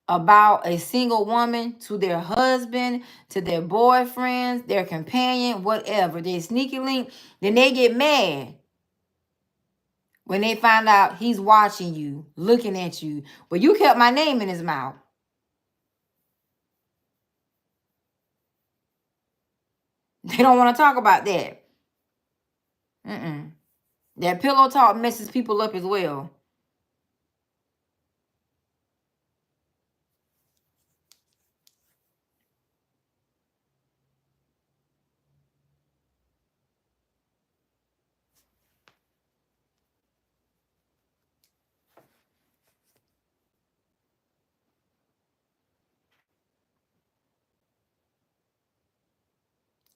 about a single woman to their husband, to their boyfriends, their companion, whatever. They sneaky link, then they get mad when they find out he's watching you, looking at you. But you kept my name in his mouth. They don't want to talk about that. That pillow talk messes people up as well.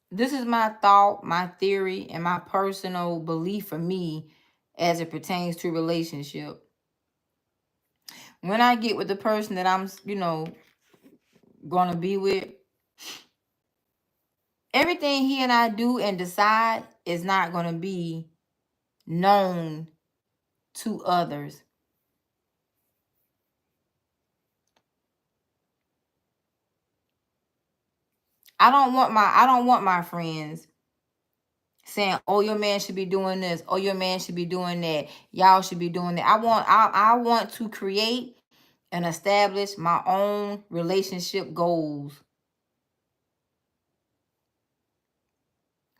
This is my thought, my theory, and my personal belief for me as it pertains to relationship. When I get with the person that I'm, going to be with, everything he and I do and decide is not going to be known to others. I don't want my friends saying, "Oh, your man should be doing this. Oh, your man should be doing that. Y'all should be doing that." I want to create and establish my own relationship goals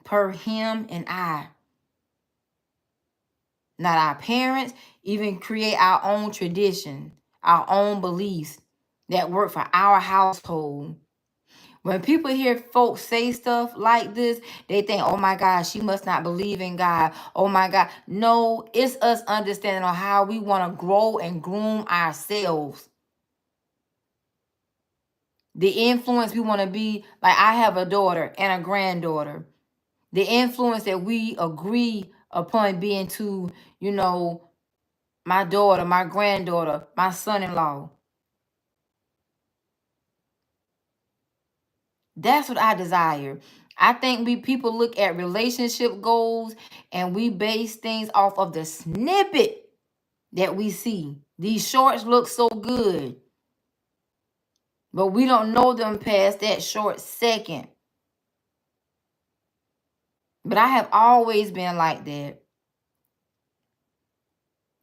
per him and I. Not our parents, even create our own tradition, our own beliefs that work for our household. When people hear folks say stuff like this, they think, "Oh my God, she must not believe in God. Oh my God." No, it's us understanding on how we want to grow and groom ourselves. The influence we want to be. Like, I have a daughter and a granddaughter. The influence that we agree upon being to, my daughter, my granddaughter, my son-in-law. That's what I desire. I think people look at relationship goals and we base things off of the snippet that we see. These shorts look so good, but we don't know them past that short second. But I have always been like that.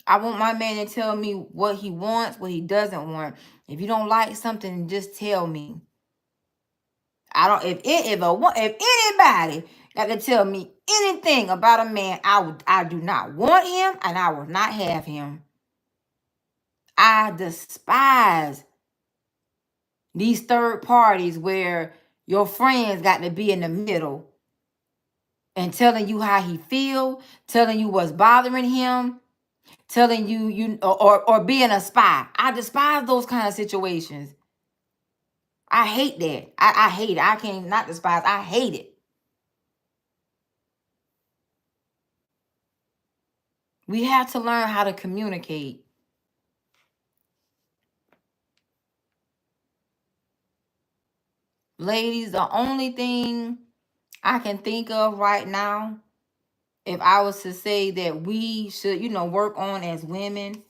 I want my man to tell me what he wants, what he doesn't want. If you don't like something, just tell me. I don't. If anybody that can tell me anything about a man. I do not want him and I will not have him. I despise these third parties where your friends got to be in the middle and telling you how he feel, telling you what's bothering him, telling you or being a spy. I despise those kind of situations. I hate that. I hate it. I can't not despise. I hate it. We have to learn how to communicate. Ladies, the only thing I can think of right now, if I was to say that we should, work on as women,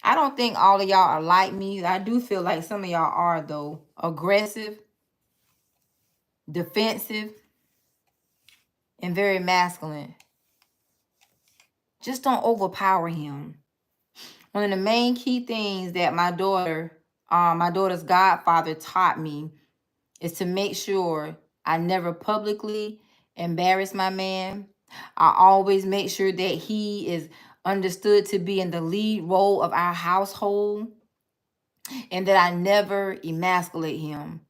I don't think all of y'all are like me. I do feel like some of y'all are, though. Aggressive, defensive, and very masculine. Just don't overpower him. One of the main key things that my daughter's godfather taught me is to make sure I never publicly embarrass my man. I always make sure that he is understood to be in the lead role of our household and that I never emasculate him.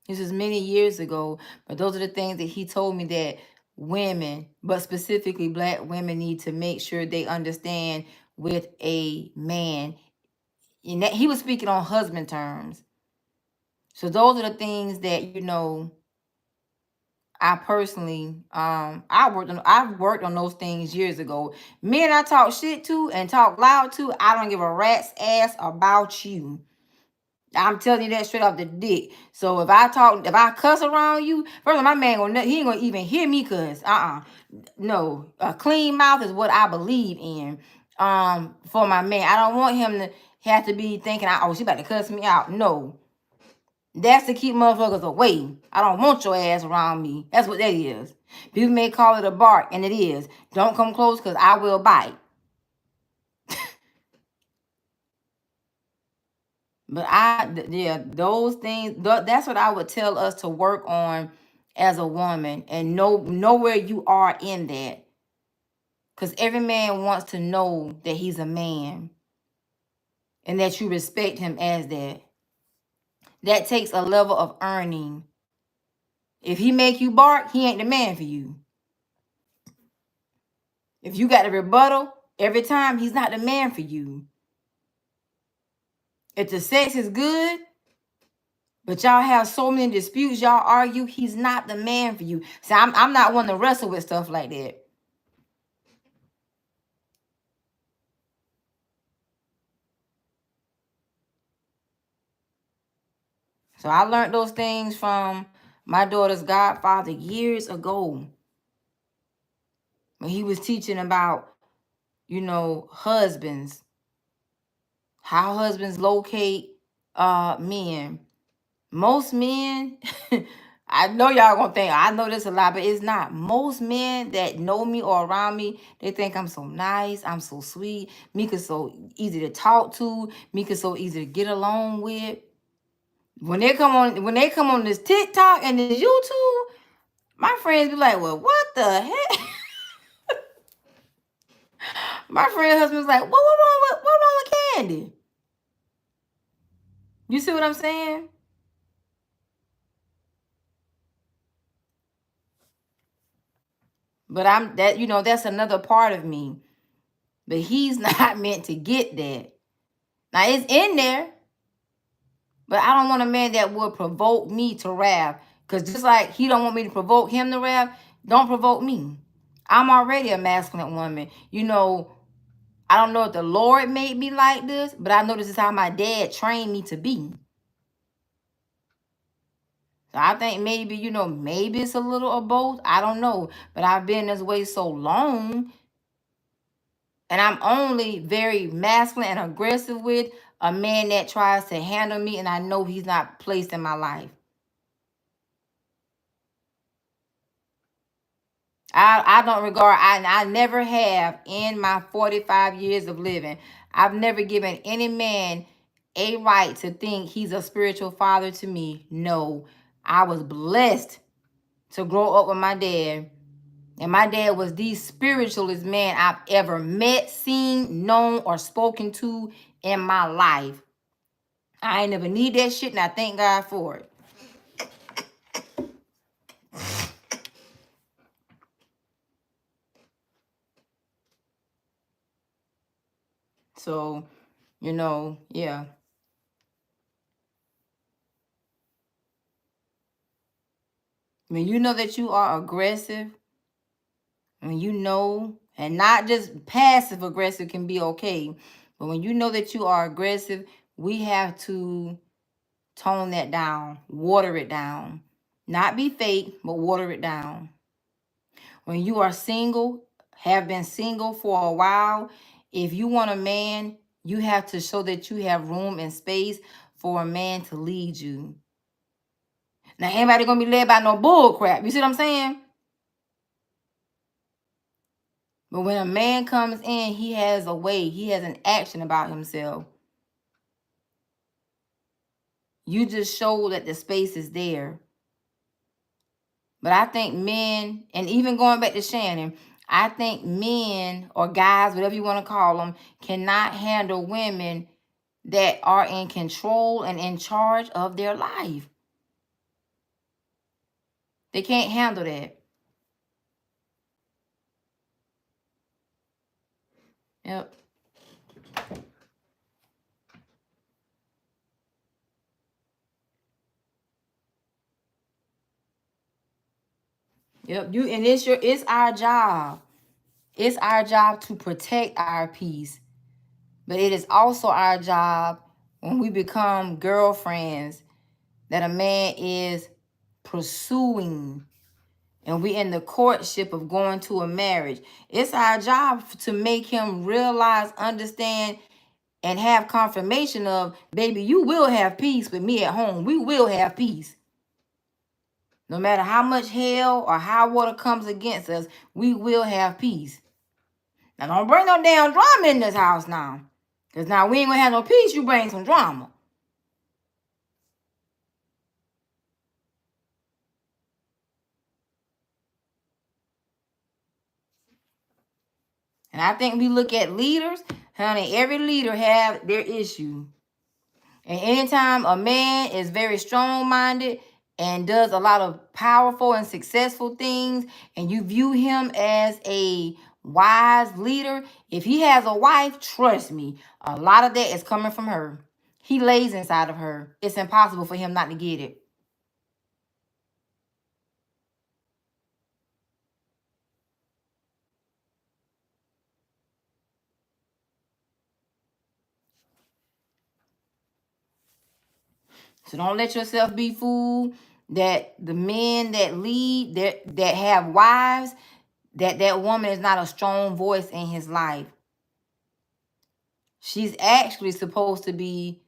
This was many years ago, but those are the things that he told me that women, but specifically black women, need to make sure they understand with a man. And that he was speaking on husband terms. So those are the things that, I personally, I've worked on those things years ago. Men I talk shit to and talk loud to, I don't give a rat's ass about you. I'm telling you that straight off the dick. So if I cuss around you, first of all, my man he ain't gonna even hear me cuss. No, a clean mouth is what I believe in. For my man, I don't want him to have to be thinking, oh, she about to cuss me out. No, that's to keep motherfuckers away. I don't want your ass around me. That's what that is. People may call it a bark, and it is. Don't come close, because I will bite. But those things, that's what I would tell us to work on as a woman, and know where you are in that. Because every man wants to know that he's a man and that you respect him as that. That takes a level of earning. If he make you bark, he ain't the man for you. If you got to rebuttal every time, he's not the man for you. If the sex is good, but y'all have so many disputes, y'all argue, he's not the man for you. So I'm not one to wrestle with stuff like that. So I learned those things from my daughter's godfather years ago, when he was teaching about, husbands, how husbands locate men. Most men, I know y'all gonna think, I know this a lot, but it's not. Most men that know me or around me, they think I'm so nice, I'm so sweet, Mika's so easy to talk to, Mika's so easy to get along with. When they come on this TikTok and this YouTube, my friends be like, well, what the heck? My friend husband's like, what wrong with Candy? You see what I'm saying? But that's another part of me. But he's not meant to get that. Now it's in there, but I don't want a man that will provoke me to wrath. Because just like he don't want me to provoke him to wrath, don't provoke me. I'm already a masculine woman. I don't know if the Lord made me like this, but I know this is how my dad trained me to be. So I think maybe, maybe it's a little of both. I don't know. But I've been this way so long. And I'm only very masculine and aggressive with a man that tries to handle me, and I know he's not placed in my life. I don't regard, I never have in my 45 years of living, I've never given any man a right to think he's a spiritual father to me. No. I was blessed to grow up with my dad. And my dad was the spiritualest man I've ever met, seen, known, or spoken to in my life. I ain't never need that shit, and I thank God for it. So, yeah. When you know that you are aggressive, when you know, and not just passive aggressive can be okay, but when you know that you are aggressive, we have to tone that down, water it down. Not be fake, but water it down. When you are single, have been single for a while, if you want a man, you have to show that you have room and space for a man to lead you. Now, anybody gonna be led by no bull crap. You see what I'm saying? But when a man comes in, he has a way, he has an action about himself. You just show that the space is there. But I think men, and even going back to Shannon, I think men or guys, whatever you want to call them, cannot handle women that are in control and in charge of their life. They can't handle that. Yep. Yep. It's our job. It's our job to protect our peace. But it is also our job when we become girlfriends that a man is pursuing and we in the courtship of going to a marriage. It's our job to make him realize, understand, and have confirmation of, baby, you will have peace with me at home. We will have peace. No matter how much hell or high water comes against us, we will have peace. Now, don't bring no damn drama in this house now. Because now we ain't going to have no peace. You bring some drama. And I think we look at leaders, honey, every leader have their issue. And anytime a man is very strong-minded and does a lot of powerful and successful things, and you view him as a wise leader, if he has a wife, trust me, a lot of that is coming from her. He lays inside of her. It's impossible for him not to get it. So don't let yourself be fooled that the men that lead, that have wives, that woman is not a strong voice in his life. She's actually supposed to be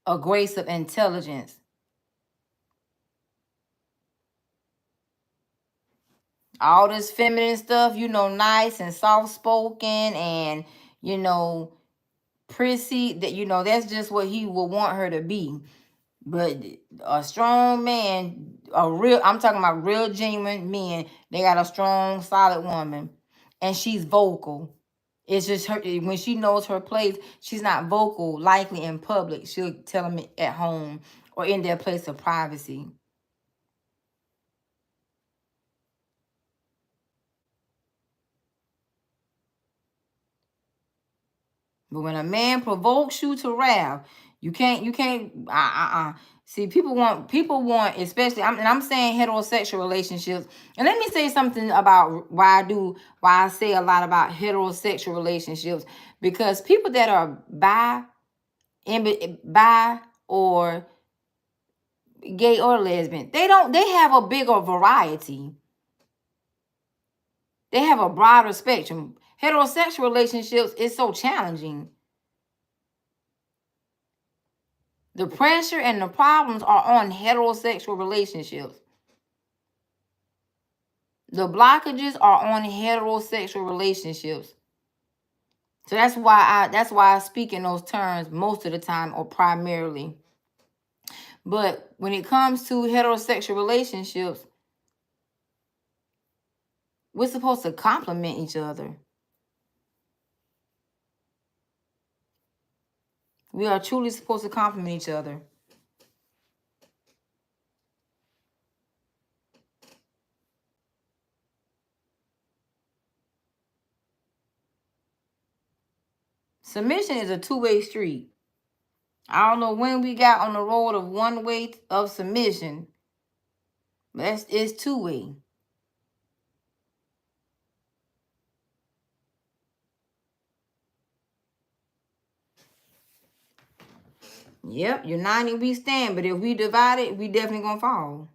a grace of intelligence. All this feminine stuff, nice and soft spoken and, prissy, that, that's just what he will want her to be. But a strong man, I'm talking about real genuine men, they got a strong, solid woman. And she's vocal. It's just her, when she knows her place, she's not vocal, likely in public. She'll tell them at home or in their place of privacy. But when a man provokes you to wrath, you can't, See, people want, especially, I'm saying heterosexual relationships. And let me say something about why I say a lot about heterosexual relationships. Because people that are bi or gay or lesbian, they have a bigger variety. They have a broader spectrum. Heterosexual relationships is so challenging. The pressure and the problems are on heterosexual relationships. The blockages are on heterosexual relationships. So that's why I speak in those terms most of the time, or primarily. But when it comes to heterosexual relationships, we're supposed to complement each other. We are truly supposed to complement each other. Submission is a two-way street. I don't know when we got on the road of one way of submission, but it's two-way. Yep, united we stand, but if we divide it, we definitely gonna fall.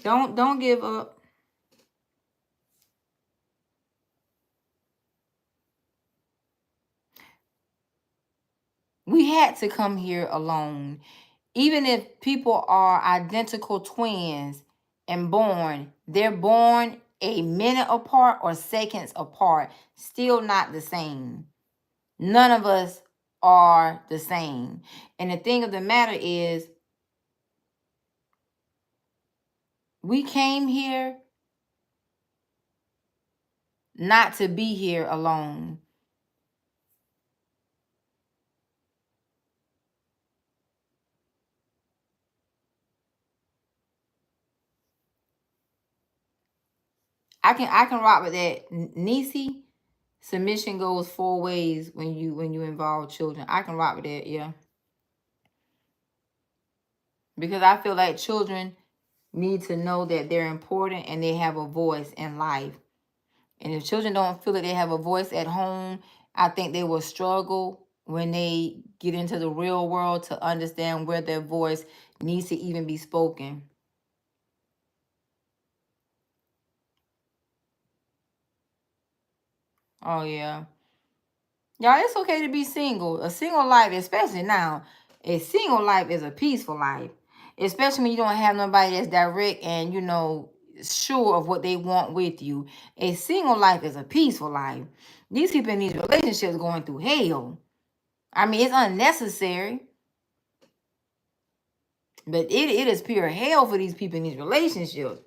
Don't give up. We had to come here alone. Even if people are identical twins and they're born a minute apart or seconds apart, still not the same. None of us are the same. And the thing of the matter is, we came here not to be here alone. I can rock with that. Nisi, submission goes 4 ways when you involve children. I can rock with that, yeah. Because I feel like children need to know that they're important and they have a voice in life. And if children don't feel that they have a voice at home, I think they will struggle when they get into the real world to understand where their voice needs to even be spoken. Oh, yeah. Y'all, it's okay to be single. A single life, especially now, a single life is a peaceful life. Especially when you don't have nobody that's direct and, sure of what they want with you. A single life is a peaceful life. These people in these relationships going through hell. I mean, it's unnecessary. But it is pure hell for these people in these relationships.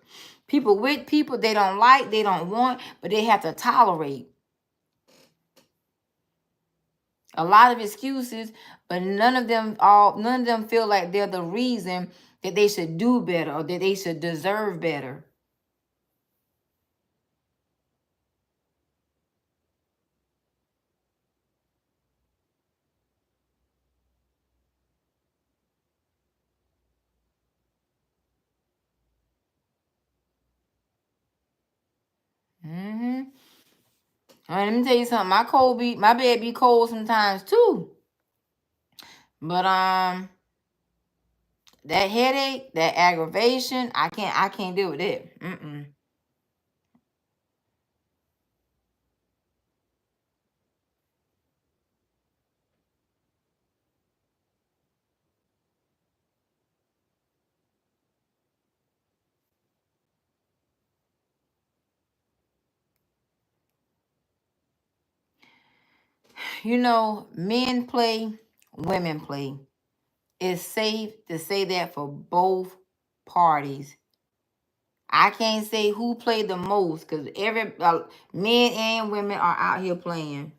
People with people they don't like, they don't want, but they have to tolerate. A lot of excuses, but none of them feel like they're the reason that they should do better or that they should deserve better. Mm-hmm. All right, let me tell you something. My bed be cold sometimes too. But that headache, that aggravation, I can't deal with it. Mm-mm. Men play, women play. It's safe to say that for both parties. I can't say who played the most because men and women are out here playing.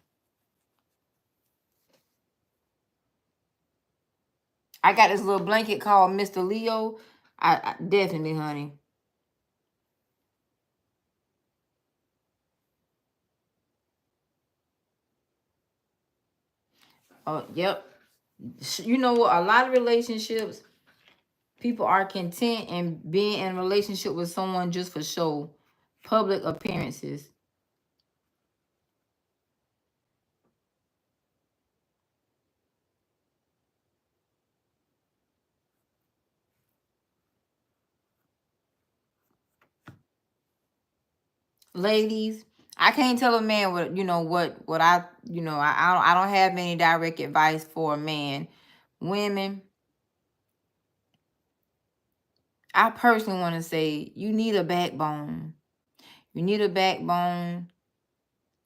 I got this little blanket called Mr. Leo. I definitely, honey. Oh, yep. You know what? A lot of relationships, people are content in being in a relationship with someone just for show, public appearances. Ladies, I can't tell a man what, you know, what I, you know, I don't have any direct advice for a man. Women, I personally want to say you need a backbone. You need a backbone,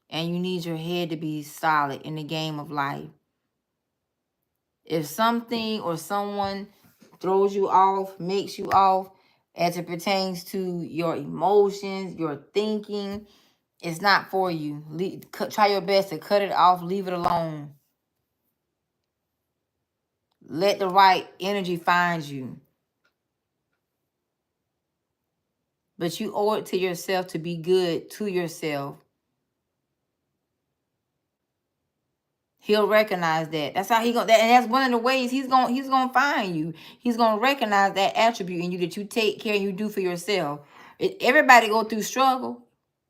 and you need your head to be solid in the game of life. If something or someone throws you off, makes you off, as it pertains to your emotions, your thinking, it's not for you. Try your best to cut it off, leave it alone. Let the right energy find you. But you owe it to yourself to be good to yourself. He'll recognize that. That's how he gonna. And that's one of the ways he's gonna find you. He's gonna recognize that attribute in you that you take care and you do for yourself. Everybody go through struggle.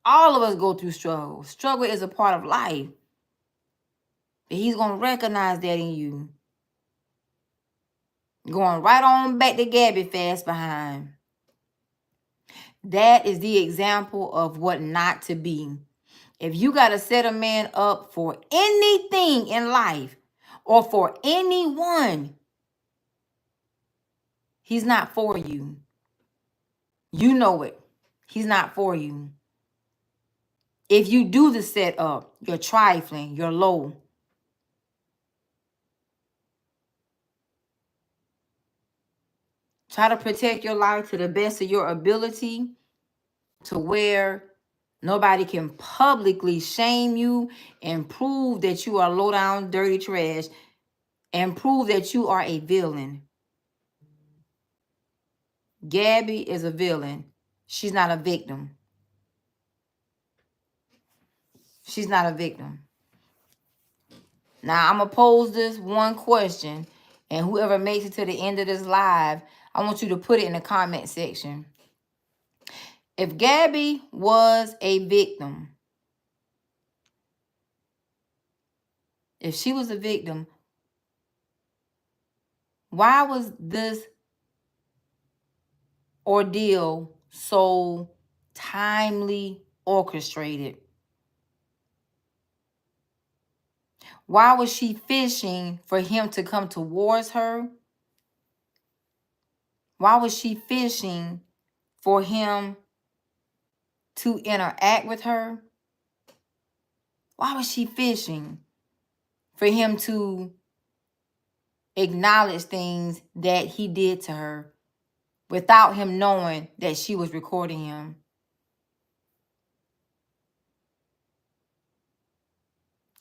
All of us go through struggle. Struggle is a part of life. But he's gonna recognize that in you. Going right on back to Gabby fast behind. That is the example of what not to be. If you got to set a man up for anything in life or for anyone, he's not for you. You know it. He's not for you. If you do the setup, you're trifling, you're low. Try to protect your life to the best of your ability, to where nobody can publicly shame you and prove that you are low down, dirty trash, and prove that you are a villain. Gabby is a villain. She's not a victim. She's not a victim. Now, I'm going to pose this one question, and whoever makes it to the end of this live, I want you to put it in the comment section. If Gabby was a victim, if she was a victim, why was this ordeal so timely orchestrated? Why was she fishing for him to come towards her? Why was she fishing for him to interact with her? Why was she fishing for him to acknowledge things that he did to her without him knowing that she was recording him?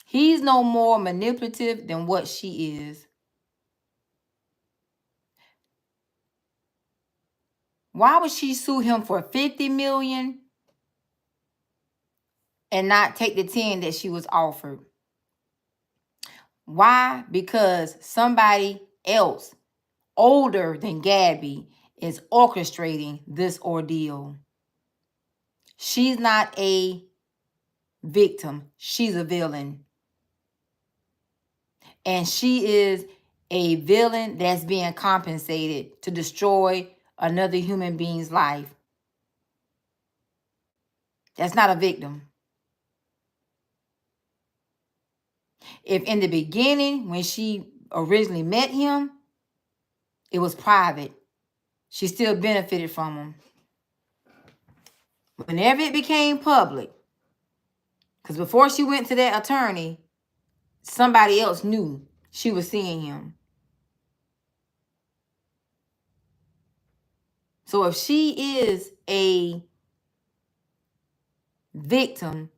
He's no more manipulative than what she is. Why would she sue him for $50 million and not take the 10 that she was offered? Why? Because somebody else older than Gabby is orchestrating this ordeal. She's not a victim. She's a villain. And she is a villain that's being compensated to destroy another human being's life. That's not a victim. If in the beginning, when she originally met him, it was private, she still benefited from him. Whenever it became public, because before she went to that attorney, somebody else knew she was seeing him. So if she is a victim,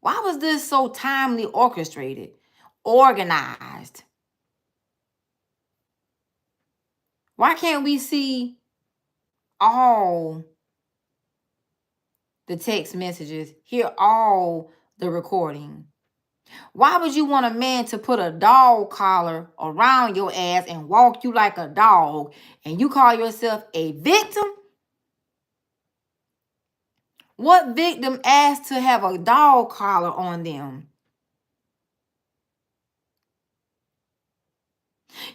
why was this so timely orchestrated, organized? Why can't we see all the text messages, hear all the recording? Why would you want a man to put a dog collar around your ass and walk you like a dog, and you call yourself a victim? What victim asked to have a dog collar on them?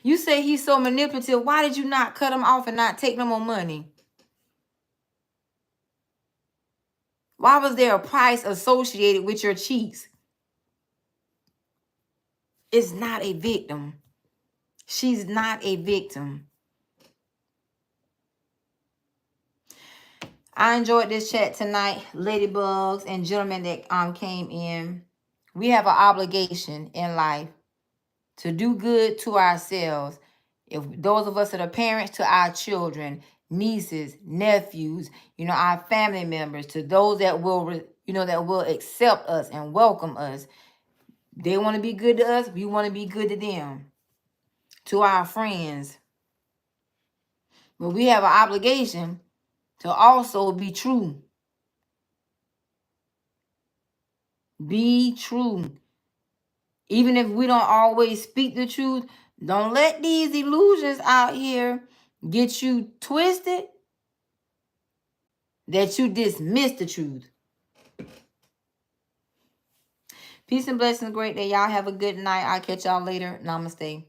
You say he's so manipulative. Why did you not cut him off and not take no more money? Why was there a price associated with your cheeks? It's not a victim. She's not a victim. I enjoyed this chat tonight, ladybugs and gentlemen that came in. We have an obligation in life to do good to ourselves. If those of us that are parents, to our children, nieces, nephews, our family members, to those that will, that will accept us and welcome us. They want to be good to us. We want to be good to them. To our friends. But we have an obligation to also be true. Be true. Even if we don't always speak the truth, don't let these illusions out here get you twisted that you dismiss the truth. Peace and blessings. Great day. Y'all have a good night. I'll catch y'all later. Namaste.